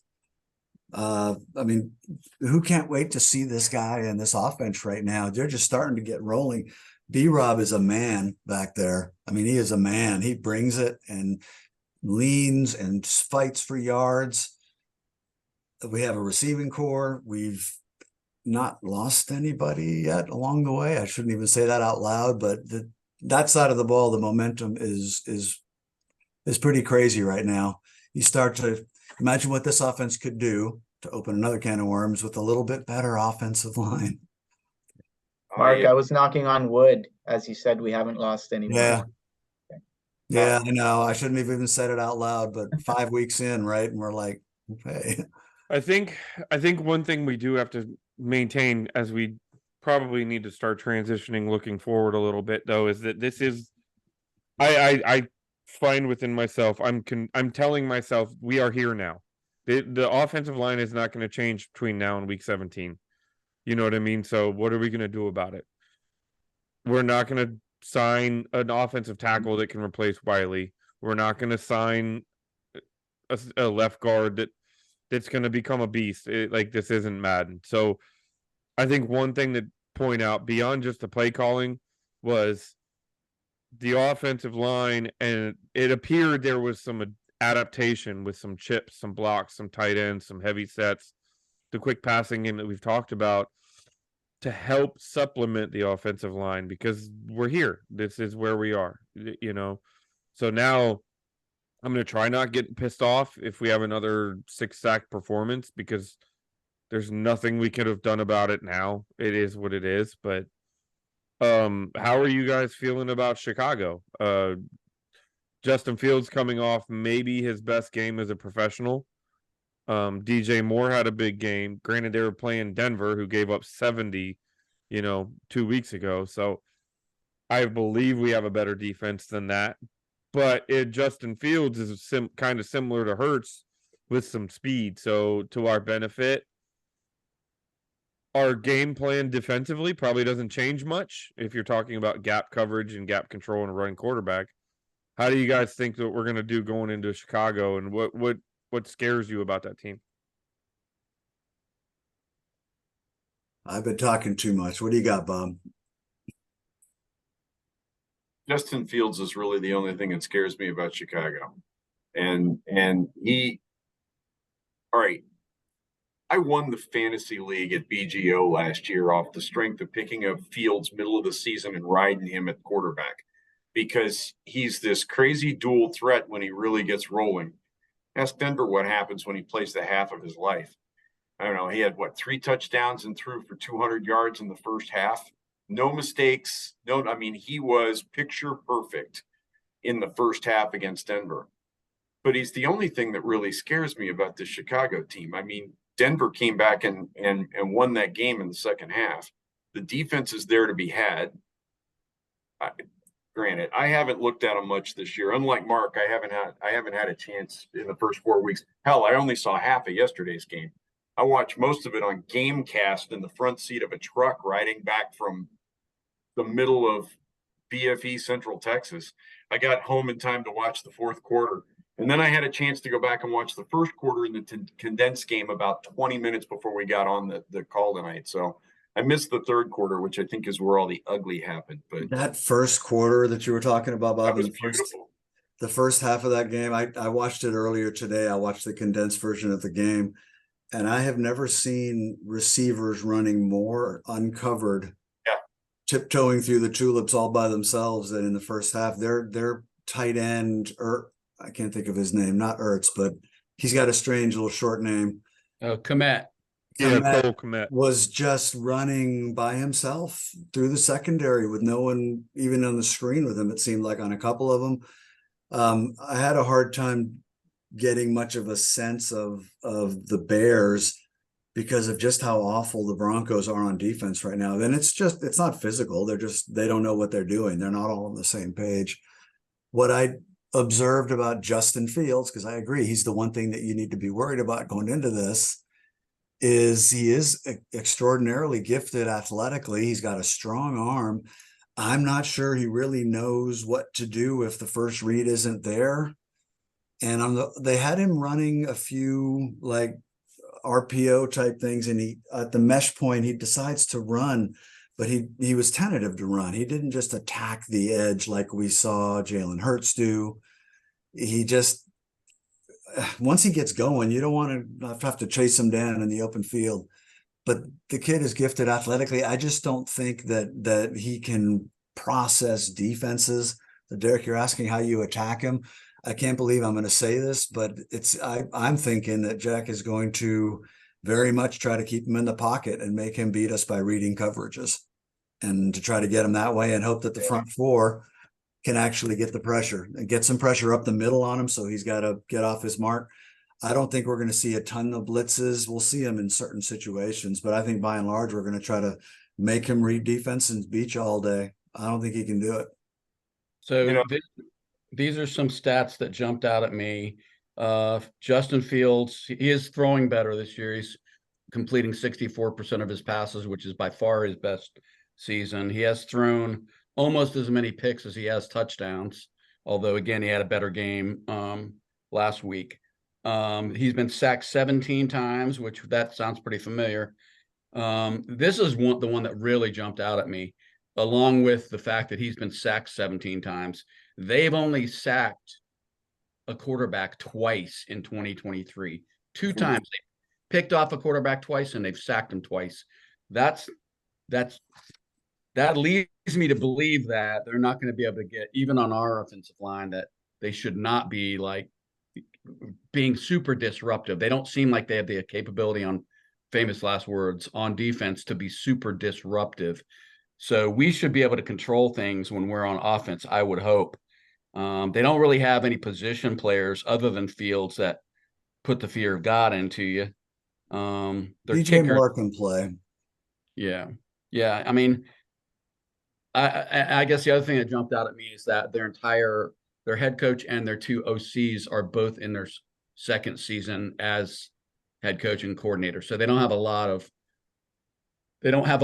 S3: I mean, who can't wait to see this guy and this offense right now? They're just starting to get rolling. B-Rob is a man back there. I mean, he is a man. He brings it and leans and fights for yards. We have a receiving core. We've not lost anybody yet along the way. I shouldn't even say that out loud, but that side of the ball, the momentum is is pretty crazy right now. You start to imagine what this offense could do, to open another can of worms, with a little bit better offensive line.
S2: Mark, I was knocking on wood. As you said, we haven't lost anyone.
S3: Yeah. Yeah, I know. I shouldn't have even said it out loud, but 5 weeks in, right? And we're like, okay.
S1: I think one thing we do have to maintain, as we probably need to start transitioning looking forward a little bit, though, is that this is I find within myself, I'm telling myself we are here now. The offensive line is not going to change between now and week 17. You know what I mean? So what are we going to do about it? We're not going to sign an offensive tackle that can replace Wiley. We're not going to sign a left guard that's going to become a beast. Like, this isn't Madden. So I think one thing to point out beyond just the play calling was the offensive line, and it appeared there was some adaptation with some chips, some blocks, some tight ends, some heavy sets, the quick passing game that we've talked about, to help supplement the offensive line, because we're here. This is where we are, you know. So now I'm going to try not get pissed off if we have another 6-sack performance, because there's nothing we could have done about it now. It is what it is. But how are you guys feeling about Chicago? Justin Fields coming off maybe his best game as a professional. DJ Moore had a big game. Granted, they were playing Denver, who gave up 70, 2 weeks ago. So I believe we have a better defense than that. But Justin Fields is kind of similar to Hurts with some speed. So to our benefit, our game plan defensively probably doesn't change much if you're talking about gap coverage and gap control and a running quarterback. How do you guys think that we're going to do going into Chicago, and what scares you about that team?
S3: I've been talking too much. What do you got, Bob?
S5: Justin Fields is really the only thing that scares me about Chicago. And he, all right, I won the fantasy league at BGO last year off the strength of picking up Fields middle of the season and riding him at quarterback, because he's this crazy dual threat when he really gets rolling. Ask Denver what happens when he plays the half of his life. I don't know. He had 3 touchdowns and threw for 200 yards in the first half. No mistakes. He was picture perfect in the first half against Denver. But he's the only thing that really scares me about the Chicago team. I mean, Denver came back and won that game in the second half. The defense is there to be had. Granted, I haven't looked at them much this year. Unlike Mark, I haven't had a chance in the first 4 weeks. Hell, I only saw half of yesterday's game. I watched most of it on Gamecast in the front seat of a truck riding back from the middle of BFE Central Texas. I got home in time to watch the fourth quarter. And then I had a chance to go back and watch the first quarter in the condensed game about 20 minutes before we got on the call tonight. So I missed the third quarter, which I think is where all the ugly happened. But
S3: that first quarter that you were talking about, Bob,
S5: that was beautiful.
S3: The first half of that game, I watched it earlier today. I watched the condensed version of the game, and I have never seen receivers running more uncovered, tiptoeing through the tulips all by themselves than in the first half. Their tight end, I can't think of his name, not Ertz, but he's got a strange little short name.
S4: Komet.
S1: Yeah, Cole Komet
S3: was just running by himself through the secondary with no one even on the screen with him. It seemed like on a couple of them. I had a hard time getting much of a sense of the Bears because of just how awful the Broncos are on defense right now. Then it's not physical. They don't know what they're doing. They're not all on the same page. What I observed about Justin Fields, because I agree, he's the one thing that you need to be worried about going into this, is he is extraordinarily gifted athletically. He's got a strong arm. I'm not sure he really knows what to do if the first read isn't there. And they had him running a few like RPO type things, and he at the mesh point he decides to run, but he was tentative to run. He didn't just attack the edge like we saw Jalen Hurts do. He just, once he gets going, you don't want to have to chase him down in the open field. But the kid is gifted athletically. I just don't think that he can process defenses. So Derek, you're asking how you attack him. I can't believe I'm going to say this, but I'm thinking that Jack is going to very much try to keep him in the pocket and make him beat us by reading coverages, and to try to get him that way and hope that the front four can actually get the pressure and get some pressure up the middle on him. So he's got to get off his mark. I don't think we're going to see a ton of blitzes. We'll see him in certain situations, but I think by and large, we're going to try to make him read defense and beat you all day. I don't think he can do it.
S4: So these are some stats that jumped out at me. Justin Fields, he is throwing better this year. He's completing 64% of his passes, which is by far his best season. He has thrown almost as many picks as he has touchdowns, although again, he had a better game last week. He's been sacked 17 times, which that sounds pretty familiar. This is the one that really jumped out at me, along with the fact that he's been sacked 17 times. They've only sacked a quarterback twice in 2023. Two times they picked off a quarterback twice, and they've sacked him twice. That leads me to believe that they're not going to be able to get, even on our offensive line, that they should not be like being super disruptive. They don't seem like they have the capability, on famous last words, on defense to be super disruptive. So we should be able to control things when we're on offense, I would hope. They don't really have any position players other than Fields that put the fear of God into you. Their
S3: DJ Moore can play.
S4: Yeah. I mean, I guess the other thing that jumped out at me is that their head coach and their two OCs are both in their second season as head coach and coordinator. So they don't have a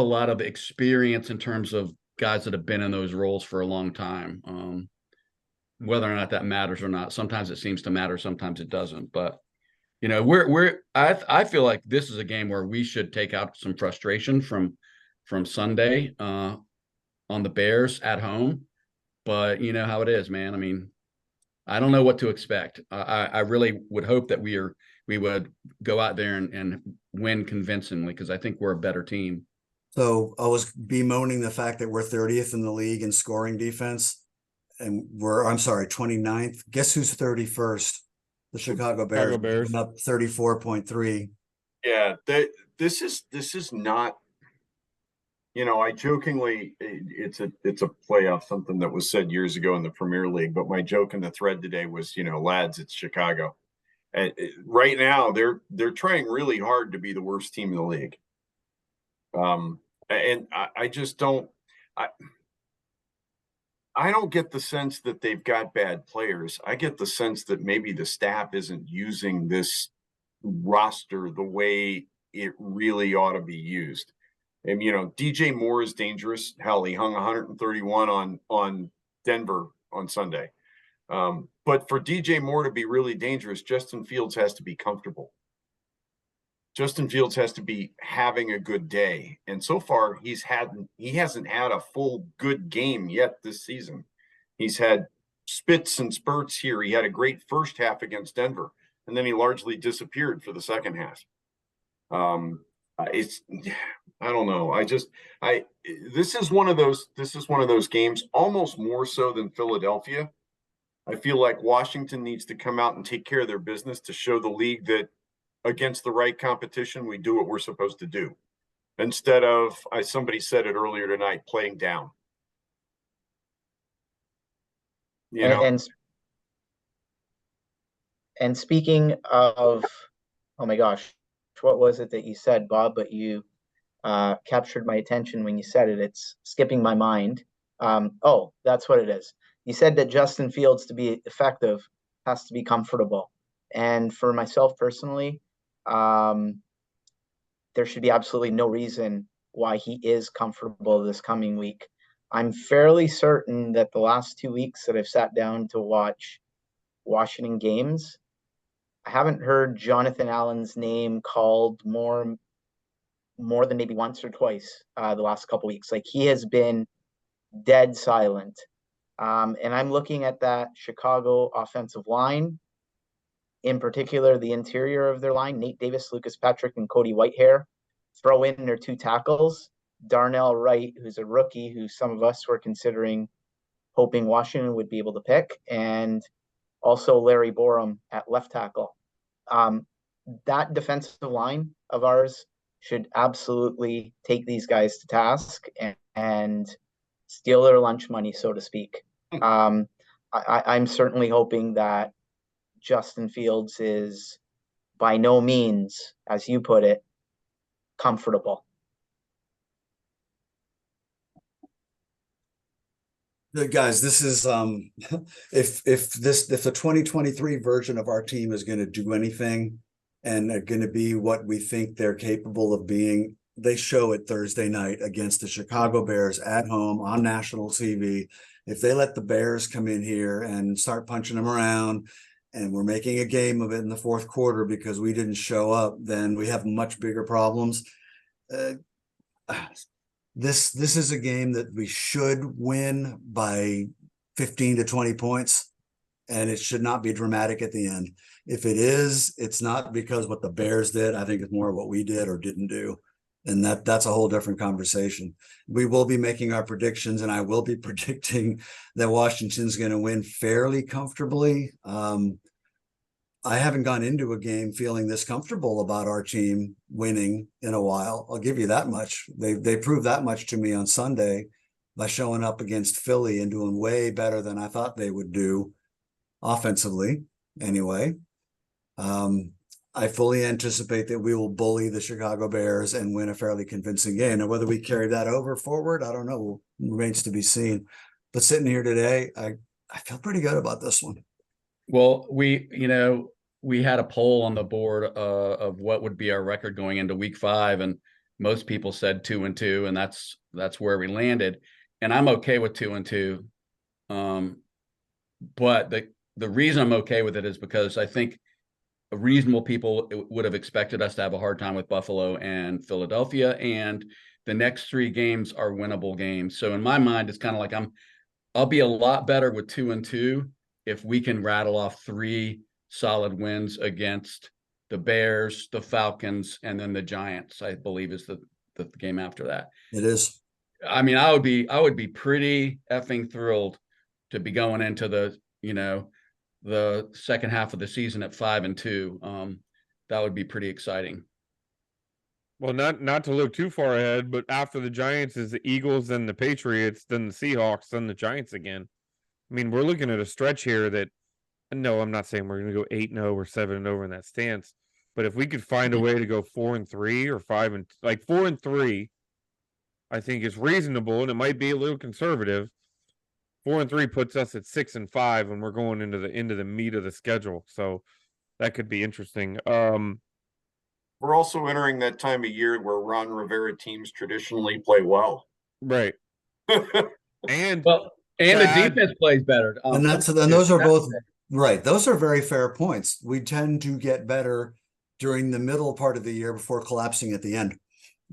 S4: lot of experience in terms of guys that have been in those roles for a long time. Whether or not that matters or not, sometimes it seems to matter, sometimes it doesn't. But I feel like this is a game where we should take out some frustration from Sunday on the Bears at home. But you know how it is, man. I mean, I don't know what to expect. I really would hope that we would go out there and win convincingly, because I think we're a better team.
S3: So I was bemoaning the fact that we're 30th in the league in scoring defense, and 29th. Guess who's 31st? The Chicago Bears. Up 34.3.
S5: Yeah, this is not. I jokingly, it's a playoff, something that was said years ago in the Premier League. But my joke in the thread today was, lads, it's Chicago. And right now, they're trying really hard to be the worst team in the league. And I just don't. I don't get the sense that they've got bad players. I get the sense that maybe the staff isn't using this roster the way it really ought to be used. And, DJ Moore is dangerous. Hell, he hung 131 on Denver on Sunday. But for DJ Moore to be really dangerous, Justin Fields has to be comfortable. Justin Fields has to be having a good day. And so far, he hasn't had a full good game yet this season. He's had spits and spurts here. He had a great first half against Denver, and then he largely disappeared for the second half. I don't know. This is one of those games, almost more so than Philadelphia. I feel like Washington needs to come out and take care of their business to show the league that against the right competition, we do what we're supposed to do, instead of, somebody said it earlier tonight, playing down.
S2: And speaking of, oh my gosh, what was it that you said, Bob? But you captured my attention when you said it. It's skipping my mind. That's what it is. You said that Justin Fields, to be effective, has to be comfortable. And for myself personally, there should be absolutely no reason why he is comfortable this coming week. I'm fairly certain that the last 2 weeks that I've sat down to watch Washington games, I haven't heard Jonathan Allen's name called more than maybe once or twice the last couple weeks. Like, he has been dead silent. And I'm looking at that Chicago offensive line, in particular, the interior of their line, Nate Davis, Lucas Patrick, and Cody Whitehair. Throw in their two tackles, Darnell Wright, who's a rookie, who some of us were considering, hoping Washington would be able to pick, and also Larry Borum at left tackle. That defensive line of ours should absolutely take these guys to task and steal their lunch money, so to speak. I'm certainly hoping that Justin Fields is by no means, as you put it, comfortable.
S3: Guys, this is if the 2023 version of our team is going to do anything and are going to be what we think they're capable of being, they show it Thursday night against the Chicago Bears at home on national TV. If they let the Bears come in here and start punching them around, and we're making a game of it in the fourth quarter because we didn't show up, then we have much bigger problems. This is a game that we should win by 15 to 20 points, and it should not be dramatic at the end. If it is, it's not because what the Bears did. I think it's more what we did or didn't do. And that's a whole different conversation. We will be making our predictions, and I will be predicting that Washington's going to win fairly comfortably. I haven't gone into a game feeling this comfortable about our team winning in a while. I'll give you that much. They proved that much to me on Sunday by showing up against Philly and doing way better than I thought they would do offensively anyway. I fully anticipate that we will bully the Chicago Bears and win a fairly convincing game. Now, whether we carry that over forward, I don't know. Remains to be seen. But sitting here today, I feel pretty good about this one.
S4: Well, we had a poll on the board of what would be our record going into week 5, and most people said 2-2, and that's where we landed. And I'm okay with 2-2. But the reason I'm okay with it is because I think reasonable people would have expected us to have a hard time with Buffalo and Philadelphia, and the next 3 games are winnable games. So in my mind, it's kind of like I'll be a lot better with 2-2 if we can rattle off 3 solid wins against the Bears, the Falcons, and then the Giants, I believe is the game after that.
S3: It is. I
S4: mean, I would be pretty effing thrilled to be going into the second half of the season at 5-2. That would be pretty exciting.
S1: Well, not to look too far ahead, but after the Giants is the Eagles, then the Patriots, then the Seahawks, then the Giants again. I mean, we're looking at a stretch here that, no, I'm not saying we're going to go 8-0 or 7-0 in that stance, but if we could find a way to go 4-3 or 4-3, I think is reasonable, and it might be a little conservative. 4-3 puts us at 6-5, and we're going into the meat of the schedule, so that could be interesting.
S5: We're also entering that time of year where Ron Rivera teams traditionally play well,
S1: right? And
S4: the defense plays better.
S3: And those are both right. Those are very fair points. We tend to get better during the middle part of the year before collapsing at the end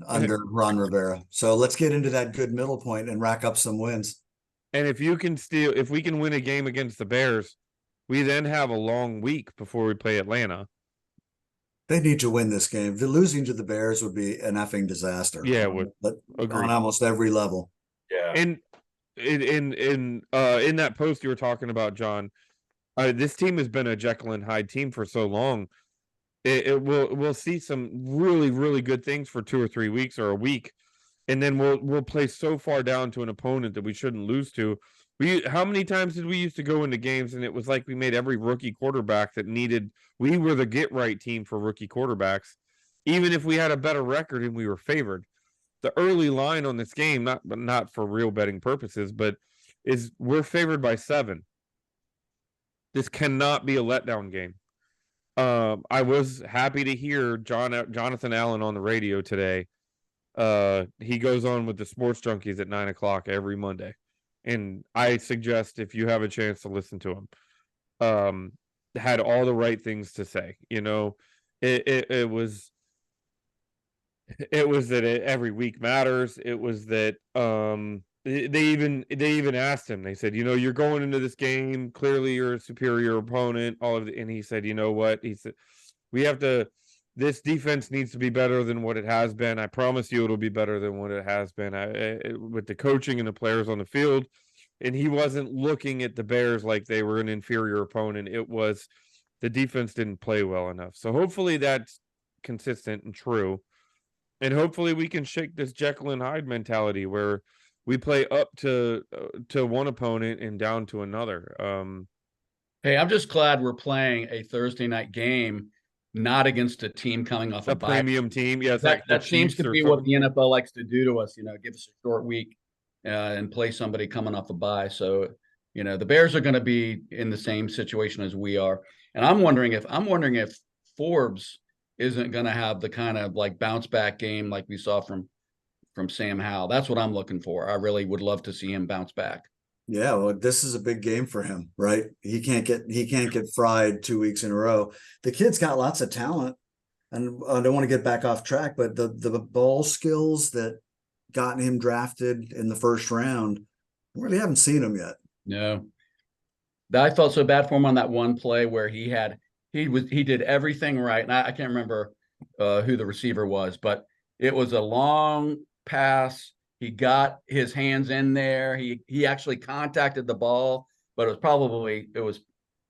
S3: under Ron Rivera. So let's get into that good middle point and rack up some wins.
S1: And if we can win a game against the Bears, we then have a long week before we play Atlanta.
S3: They need to win this game. The losing to the Bears would be an effing disaster.
S1: Yeah, it would.
S3: On almost every level.
S5: Yeah.
S1: And in that post you were talking about, John, this team has been a Jekyll and Hyde team for so long. We'll see some really, really good things for 2 or 3 weeks or a week, and then we'll play so far down to an opponent that we shouldn't lose to. How many times did we used to go into games and it was like we made every rookie quarterback that needed? We were the get right team for rookie quarterbacks, even if we had a better record and we were favored. The early line on this game, not for real betting purposes, but is we're favored by 7. This cannot be a letdown game. I was happy to hear Jonathan Allen on the radio today. He goes on with the Sports Junkies at 9:00 every Monday, and I suggest if you have a chance to listen to him. Had all the right things to say. It was that every week matters. It was that they even asked him. They said, you're going into this game, clearly you're a superior opponent, and he said, you know what? He said, this defense needs to be better than what it has been. I promise you it'll be better than what it has been. With the coaching and the players on the field, and he wasn't looking at the Bears like they were an inferior opponent. It was the defense didn't play well enough. So hopefully that's consistent and true. And hopefully we can shake this Jekyll and Hyde mentality where we play up to one opponent and down to another.
S4: Hey, I'm just glad we're playing a Thursday night game, not against a team coming off
S1: a
S4: bye.
S1: Premium team. Yes,
S4: that,
S1: like
S4: that seems to be what the NFL likes to do to us. Give us a short week and play somebody coming off a bye. So, the Bears are going to be in the same situation as we are. And I'm wondering if Forbes isn't going to have the kind of like bounce back game like we saw from Sam Howell. That's what I'm looking for. I really would love to see him bounce back.
S3: Yeah, well, this is a big game for him, right? He can't get fried 2 weeks in a row. The kid's got lots of talent, and I don't want to get back off track, but the ball skills that got him drafted in the first round, I really haven't seen him yet.
S4: No, I felt so bad for him on that one play where he did everything right, and I can't remember who the receiver was, but it was a long pass. He got his hands in there. He actually contacted the ball, but it was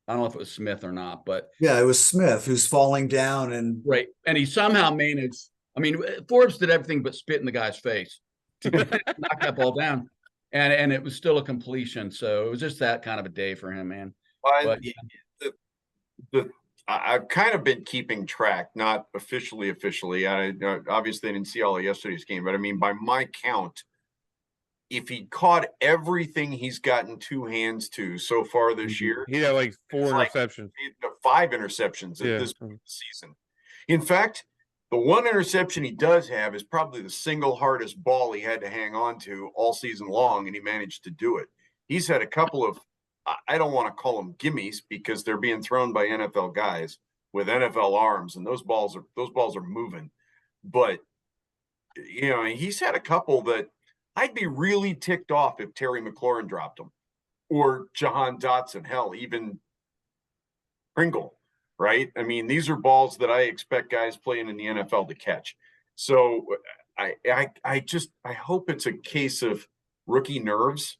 S4: I don't know if it was Smith or not, but
S3: yeah, it was Smith who's falling down and
S4: right. And he somehow managed. I mean, Forbes did everything but spit in the guy's face to knock that ball down, and it was still a completion. So it was just that kind of a day for him, man. But
S5: I've kind of been keeping track, not officially. I obviously didn't see all of yesterday's game, but I mean, by my count, if he caught everything he's gotten two hands to so far this year,
S1: he had like 4 interceptions,
S5: 5 interceptions at this point of the season. In fact, the one interception he does have is probably the single hardest ball he had to hang on to all season long, and he managed to do it. He's had a couple of, I don't want to call them gimmies because they're being thrown by NFL guys with NFL arms, and those balls are moving. But he's had a couple that I'd be really ticked off if Terry McLaurin dropped them, or Jahan Dotson, hell, even Pringle, right? I mean, these are balls that I expect guys playing in the NFL to catch. So I hope it's a case of rookie nerves.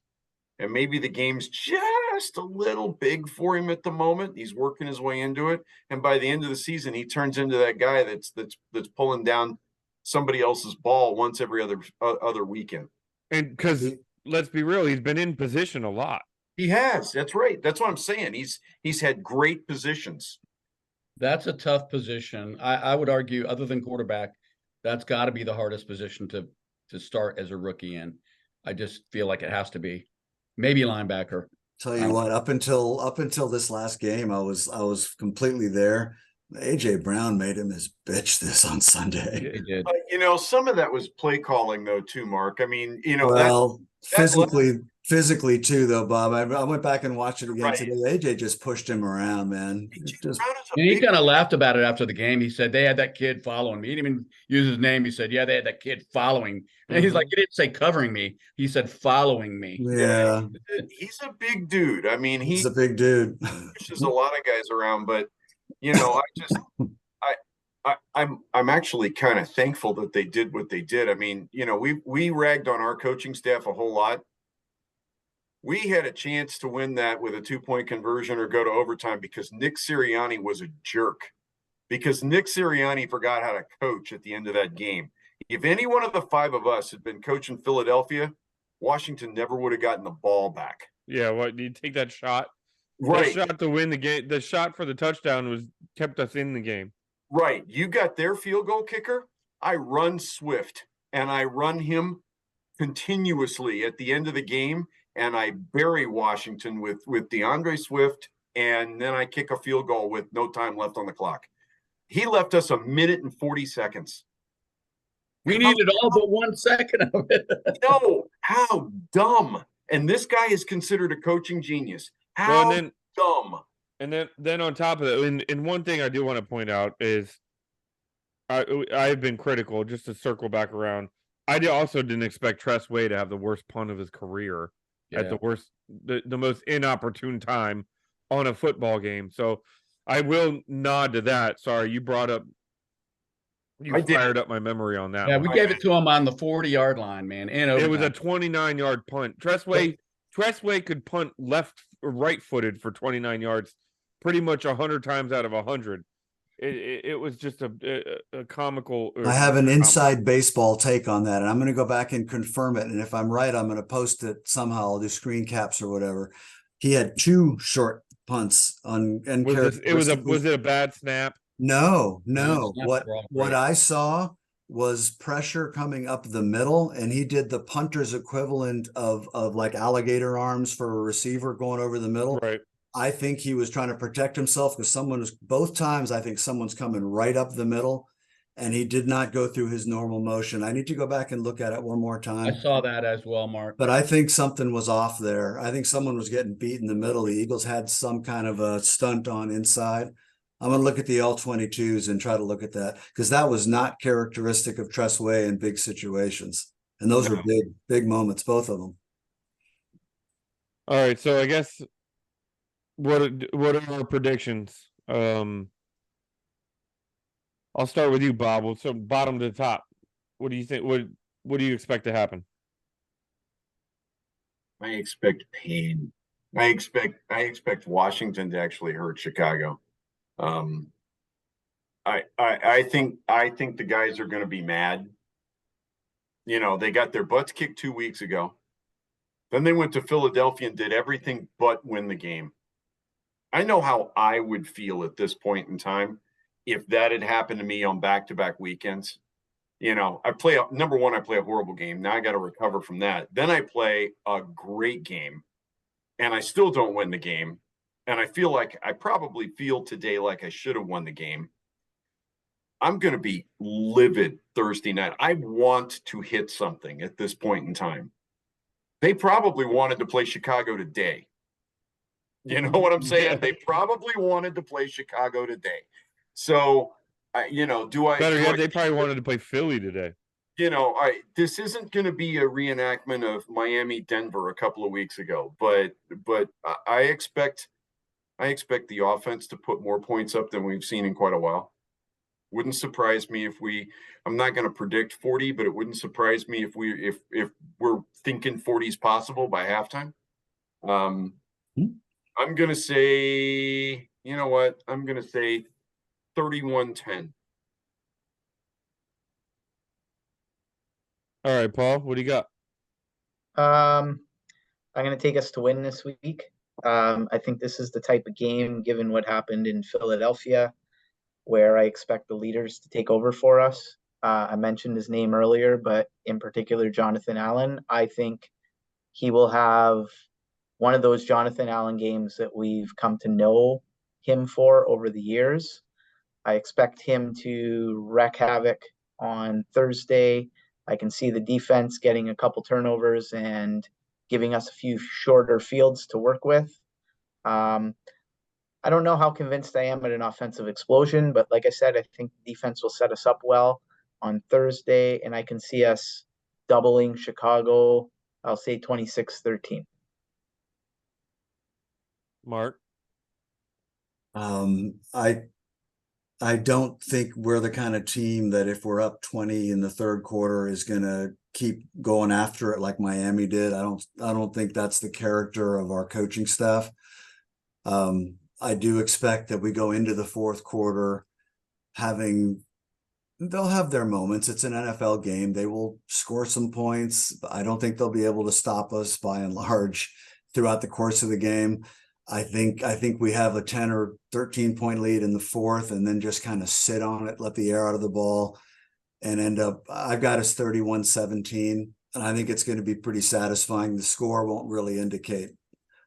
S5: And maybe the game's just a little big for him at the moment. He's working his way into it, and by the end of the season, he turns into that guy that's pulling down somebody else's ball once every other weekend.
S1: And because let's be real, he's been in position a lot.
S5: He has. That's right. That's what I'm saying. He's had great positions.
S4: That's a tough position. I would argue, other than quarterback, that's got to be the hardest position to start as a rookie in. I just feel like it has to be. Maybe linebacker.
S3: Tell you what, up until this last game, I was completely there. AJ Brown made him his bitch this on Sunday.
S4: He did.
S5: Some of that was play calling though too, Mark. I mean,
S3: physically too, though, Bob. I went back and watched it again today. AJ just pushed him around, man.
S4: He kind of laughed about it after the game. He said they had that kid following me. He didn't even use his name. He said, "Yeah, they had that kid following." And he's like, "He didn't say covering me. He said following me."
S3: Yeah,
S5: he's a big dude. I mean,
S3: he's a big dude.
S5: There's a lot of guys around, but I'm actually kind of thankful that they did what they did. I mean, we ragged on our coaching staff a whole lot. We had a chance to win that with a 2-point conversion or go to overtime because Nick Sirianni was a jerk. Because Nick Sirianni forgot how to coach at the end of that game. If any one of the 5 of us had been coaching Philadelphia, Washington never would have gotten the ball back.
S1: Yeah, you take that shot?
S5: Right.
S1: The shot to win the game, the shot for the touchdown kept us in the game.
S5: Right. You got their field goal kicker. I run Swift, and I run him continuously at the end of the game, and I bury Washington with DeAndre Swift, and then I kick a field goal with no time left on the clock. He left us 1 minute and 40 seconds.
S4: We needed all but 1 second of it.
S5: No, how dumb. And this guy is considered a coaching genius. How dumb.
S1: And then on top of that, and one thing I do want to point out is I've been critical, just to circle back around. I also didn't expect Tress Way to have the worst punt of his career at the most inopportune time on a football game. So I will nod to that. Sorry, you fired up my memory on that.
S4: Yeah, we gave it to him on the 40-yard line, man.
S1: It was a 29-yard punt. Tress Way Tressway could punt left or right footed for 29 yards pretty much 100 times out of 100. It was just a comical.
S3: I have an inside baseball take on that, and I'm going to go back and confirm it. And if I'm right, I'm going to post it somehow. I'll do screen caps or whatever. He had 2 short punts on, and
S1: was it a bad snap?
S3: No.
S4: No,
S3: What I saw was pressure coming up the middle, and he did the punter's equivalent of like alligator arms for a receiver going over the middle.
S1: Right.
S3: I think he was trying to protect himself because both times I think someone's coming right up the middle, and he did not go through his normal motion. I need to go back and look at it one more time.
S4: I saw that as well, Mark.
S3: But I think something was off there. I think someone was getting beat in the middle. The Eagles had some kind of a stunt on inside. I'm going to look at the L22s and try to look at that, because that was not characteristic of Tressway in big situations. And those were big moments, both of them.
S1: All right. So I guess what are our predictions? I'll start with you, Bob. So bottom to top, what do you think? What do you expect to happen?
S5: I expect pain. I expect Washington to actually hurt Chicago. I think the guys are going to be mad. You know, they got their butts kicked 2 weeks ago. Then they went to Philadelphia and did everything but win the game. I know how I would feel at this point in time if that had happened to me on back-to-back weekends. You know, number one, I play a horrible game. Now I got to recover from that. Then I play a great game, and I still don't win the game. And I probably feel today like I should have won the game. I'm going to be livid Thursday night. I want to hit something at this point in time. They probably wanted to play Chicago today. You know what I'm saying? They probably wanted to play Chicago today. So,
S1: Better yet, they probably wanted to play Philly today.
S5: You know, this isn't going to be a reenactment of Miami, Denver a couple of weeks ago, but I expect the offense to put more points up than we've seen in quite a while. Wouldn't surprise me if I'm not going to predict 40, but it wouldn't surprise me if we're thinking 40 is possible by halftime. I'm going to say, you know what? I'm going to say 31-10.
S1: All right, Paul, what do you got?
S2: I'm going to take us to win this week. I think this is the type of game, given what happened in Philadelphia, where I expect the leaders to take over for us. I mentioned his name earlier, but in particular, Jonathan Allen. I think he will have one of those Jonathan Allen games that we've come to know him for over the years. I expect him to wreak havoc on Thursday. I can see the defense getting a couple turnovers and giving us a few shorter fields to work with. I don't know how convinced I am at an offensive explosion, but like I said, I think the defense will set us up well on Thursday, and I can see us doubling Chicago. I'll say 26-13.
S1: Mark?
S3: I don't think we're the kind of team that if we're up 20 in the third quarter is going to keep going after it like Miami did. I don't think that's the character of our coaching staff. I do expect that we go into the fourth quarter they'll have their moments. It's an NFL game. They will score some points. I don't think they'll be able to stop us by and large throughout the course of the game. I think we have a 10 or 13 point lead in the fourth and then just kind of sit on it, let the air out of the ball, and end up, I've got us 31-17. And I think it's going to be pretty satisfying. The score won't really indicate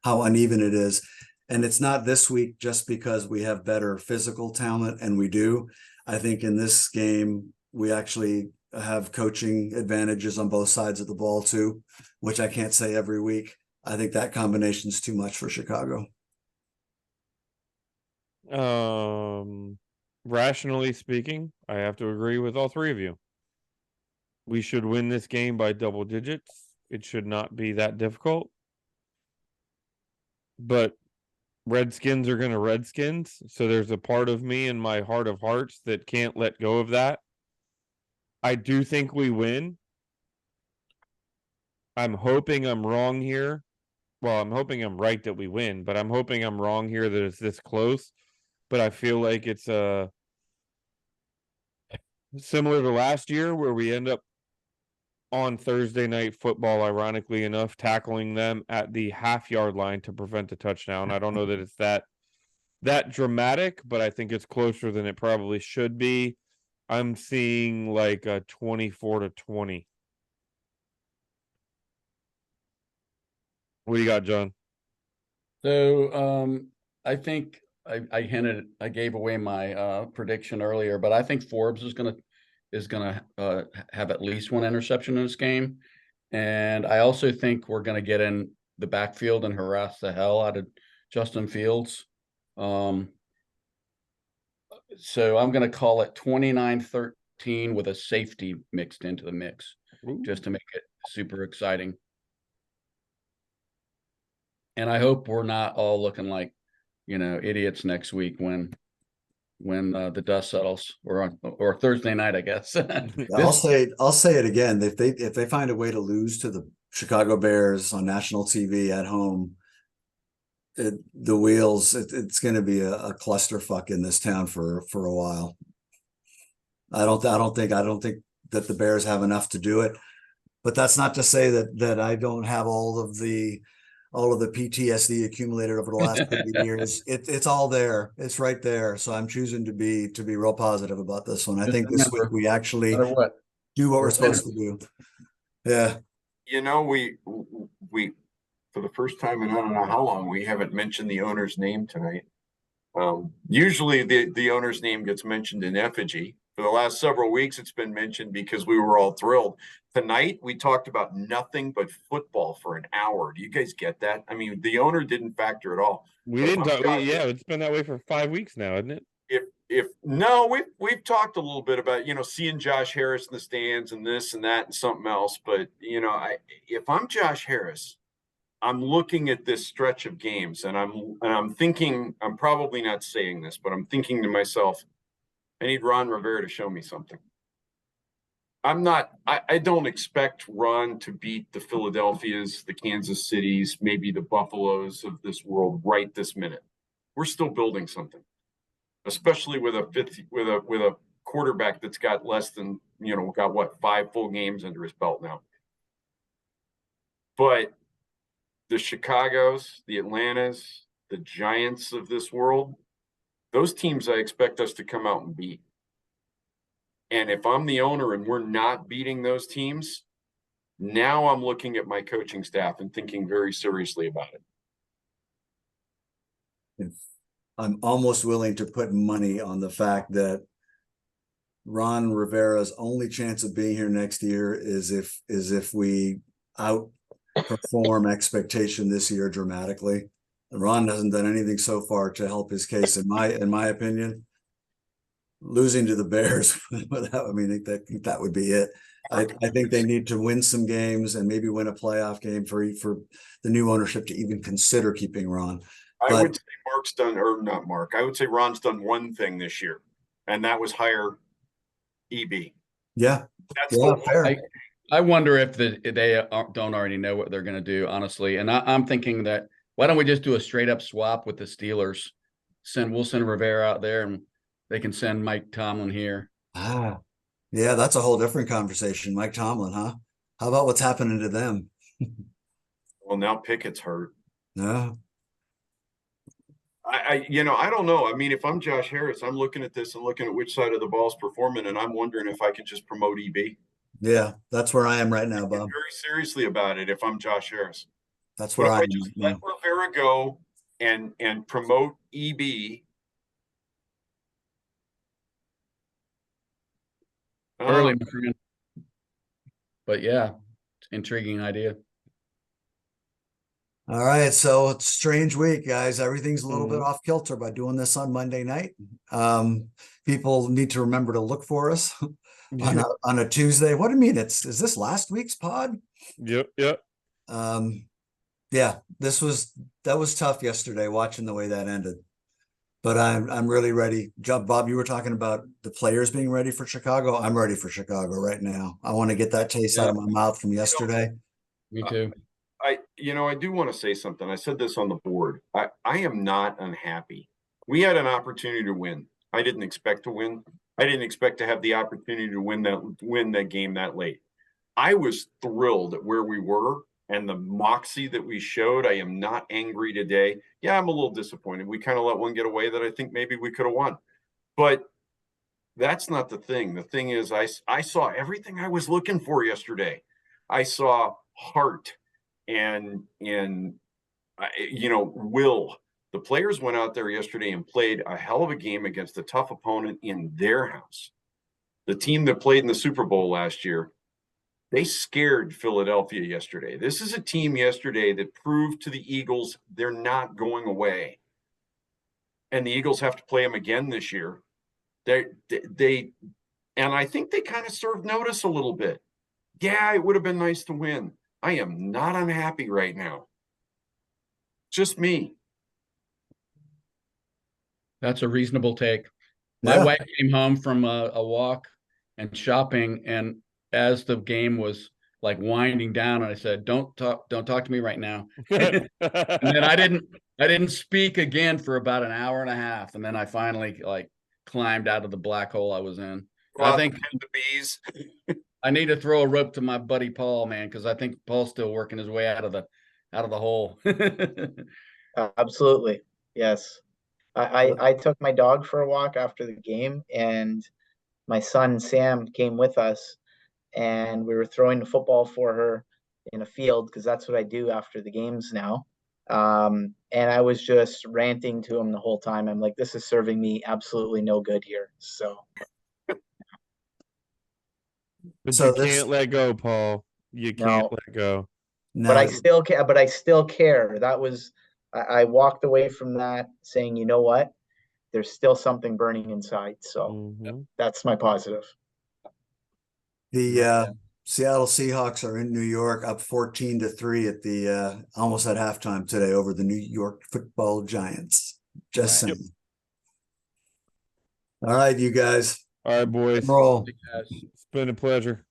S3: how uneven it is. And it's not this week just because we have better physical talent, and we do. I think in this game, we actually have coaching advantages on both sides of the ball too, which I can't say every week. I think that combination is too much for Chicago.
S1: Rationally speaking, I have to agree with all three of you. We should win this game by double digits. It should not be that difficult. But Redskins are going to Redskins. So there's a part of me in my heart of hearts that can't let go of that. I do think we win. I'm hoping I'm wrong here. well, I'm hoping I'm right that we win, but I'm hoping I'm wrong here that it's this close. But I feel like it's similar to last year where we end up on Thursday night football, ironically enough, tackling them at the half-yard line to prevent a touchdown. I don't know that it's that dramatic, but I think it's closer than it probably should be. I'm seeing like a 24-20. What do you got, John?
S4: So I think I gave away my prediction earlier, but I think Forbes is gonna have at least one interception in this game. And I also think we're gonna get in the backfield and harass the hell out of Justin Fields. So I'm gonna call it 29-13 with a safety mixed into the mix, just to make it super exciting. And I hope we're not all looking like, idiots next week when the dust settles, or Thursday night, I guess.
S3: I'll say it again. If they find a way to lose to the Chicago Bears on national TV at home, it's going to be a clusterfuck in this town for a while. I don't think that the Bears have enough to do it, but that's not to say that I don't have all of the PTSD accumulated over the last 30 years. It's all there. It's right there. So I'm choosing to be real positive about this one. I think this week we actually do what we're supposed to do. Yeah.
S5: We for the first time in I don't know how long, we haven't mentioned the owner's name tonight. Usually the owner's name gets mentioned in effigy. For the last several weeks, it's been mentioned because we were all thrilled. Tonight, we talked about nothing but football for an hour. Do you guys get that? I mean, the owner didn't factor at all.
S1: We didn't talk. Yeah, it's been that way for 5 weeks now, isn't it?
S5: We've talked a little bit about, seeing Josh Harris in the stands and this and that and something else. But, if I'm Josh Harris, I'm looking at this stretch of games and I'm thinking, I'm probably not saying this, but I'm thinking to myself, I need Ron Rivera to show me something. I don't expect Ron to beat the Philadelphias, the Kansas Cities, maybe the Buffaloes of this world right this minute. We're still building something, especially with a quarterback that's got less than, got what, 5 full games under his belt now. But the Chicagos, the Atlantas, the Giants of this world, those teams I expect us to come out and beat. And if I'm the owner and we're not beating those teams, now I'm looking at my coaching staff and thinking very seriously about it.
S3: I'm almost willing to put money on the fact that Ron Rivera's only chance of being here next year is if we outperform expectation this year dramatically. Ron hasn't done anything so far to help his case, in my opinion. Losing to the Bears, that would be it. I think they need to win some games and maybe win a playoff game for the new ownership to even consider keeping Ron.
S5: I would say Ron's done one thing this year, and that was hire EB.
S3: Yeah,
S4: fair. I wonder if they don't already know what they're going to do, honestly. And I'm thinking that why don't we just do a straight up swap with the Steelers? We'll send Rivera out there and they can send Mike Tomlin here.
S3: Yeah, that's a whole different conversation. Mike Tomlin, huh? How about what's happening to them?
S5: Well, now Pickett's hurt.
S3: Yeah.
S5: I don't know. I mean, if I'm Josh Harris, I'm looking at this and looking at which side of the ball's performing, and I'm wondering if I can just promote EB.
S3: Yeah, that's where I am right now, Bob.
S5: Very seriously about it if I'm Josh Harris.
S3: That's where I
S5: just let Rivera go and promote EB.
S4: Early, my friend. But yeah, intriguing idea.
S3: All right, so it's a strange week, guys. Everything's a little bit off kilter by doing this on Monday night. People need to remember to look for us on a Tuesday. What do you mean? Is this last week's pod?
S1: Yep.
S3: Yeah, that was tough yesterday watching the way that ended. But I'm really ready. Bob, you were talking about the players being ready for Chicago. I'm ready for Chicago right now. I want to get that taste out of my mouth from yesterday.
S4: Me too.
S5: I do want to say something. I said this on the board. I am not unhappy. We had an opportunity to win. I didn't expect to win. I didn't expect to have the opportunity to win that game that late. I was thrilled at where we were and the moxie that we showed. I am not angry today. Yeah, I'm a little disappointed. We kind of let one get away that I think maybe we could have won. But that's not the thing. The thing is, I saw everything I was looking for yesterday. I saw heart and will. The players went out there yesterday and played a hell of a game against a tough opponent in their house. The team that played in the Super Bowl last year, they scared Philadelphia yesterday. This is a team yesterday that proved to the Eagles they're not going away. And the Eagles have to play them again this year. And I think they kind of served notice a little bit. Yeah, it would have been nice to win. I am not unhappy right now. Just me.
S4: That's a reasonable take. My wife came home from a walk and shopping, and as the game was like winding down, and I said, don't talk to me right now. And then I didn't speak again for about an hour and a half, and then I finally climbed out of the black hole I was in. I think
S5: the bees.
S4: I need to throw a rope to my buddy Paul, man, because I think Paul's still working his way out of the hole.
S2: Absolutely. Yes. I took my dog for a walk after the game, and my son Sam came with us, and we were throwing the football for her in a field because that's what I do after the games now. And I was just ranting to him the whole time. I'm like, this is serving me absolutely no good here. So
S1: But you can't let go, Paul. You can't let go.
S2: But I still care. But I still care. That was I walked away from that saying, you know what? There's still something burning inside. So that's my positive.
S3: The Seattle Seahawks are in New York, up 14-3 at the almost at halftime today over the New York Football Giants. Just saying. All right, you guys.
S1: All right, boys.
S3: Roll.
S1: It's been a pleasure.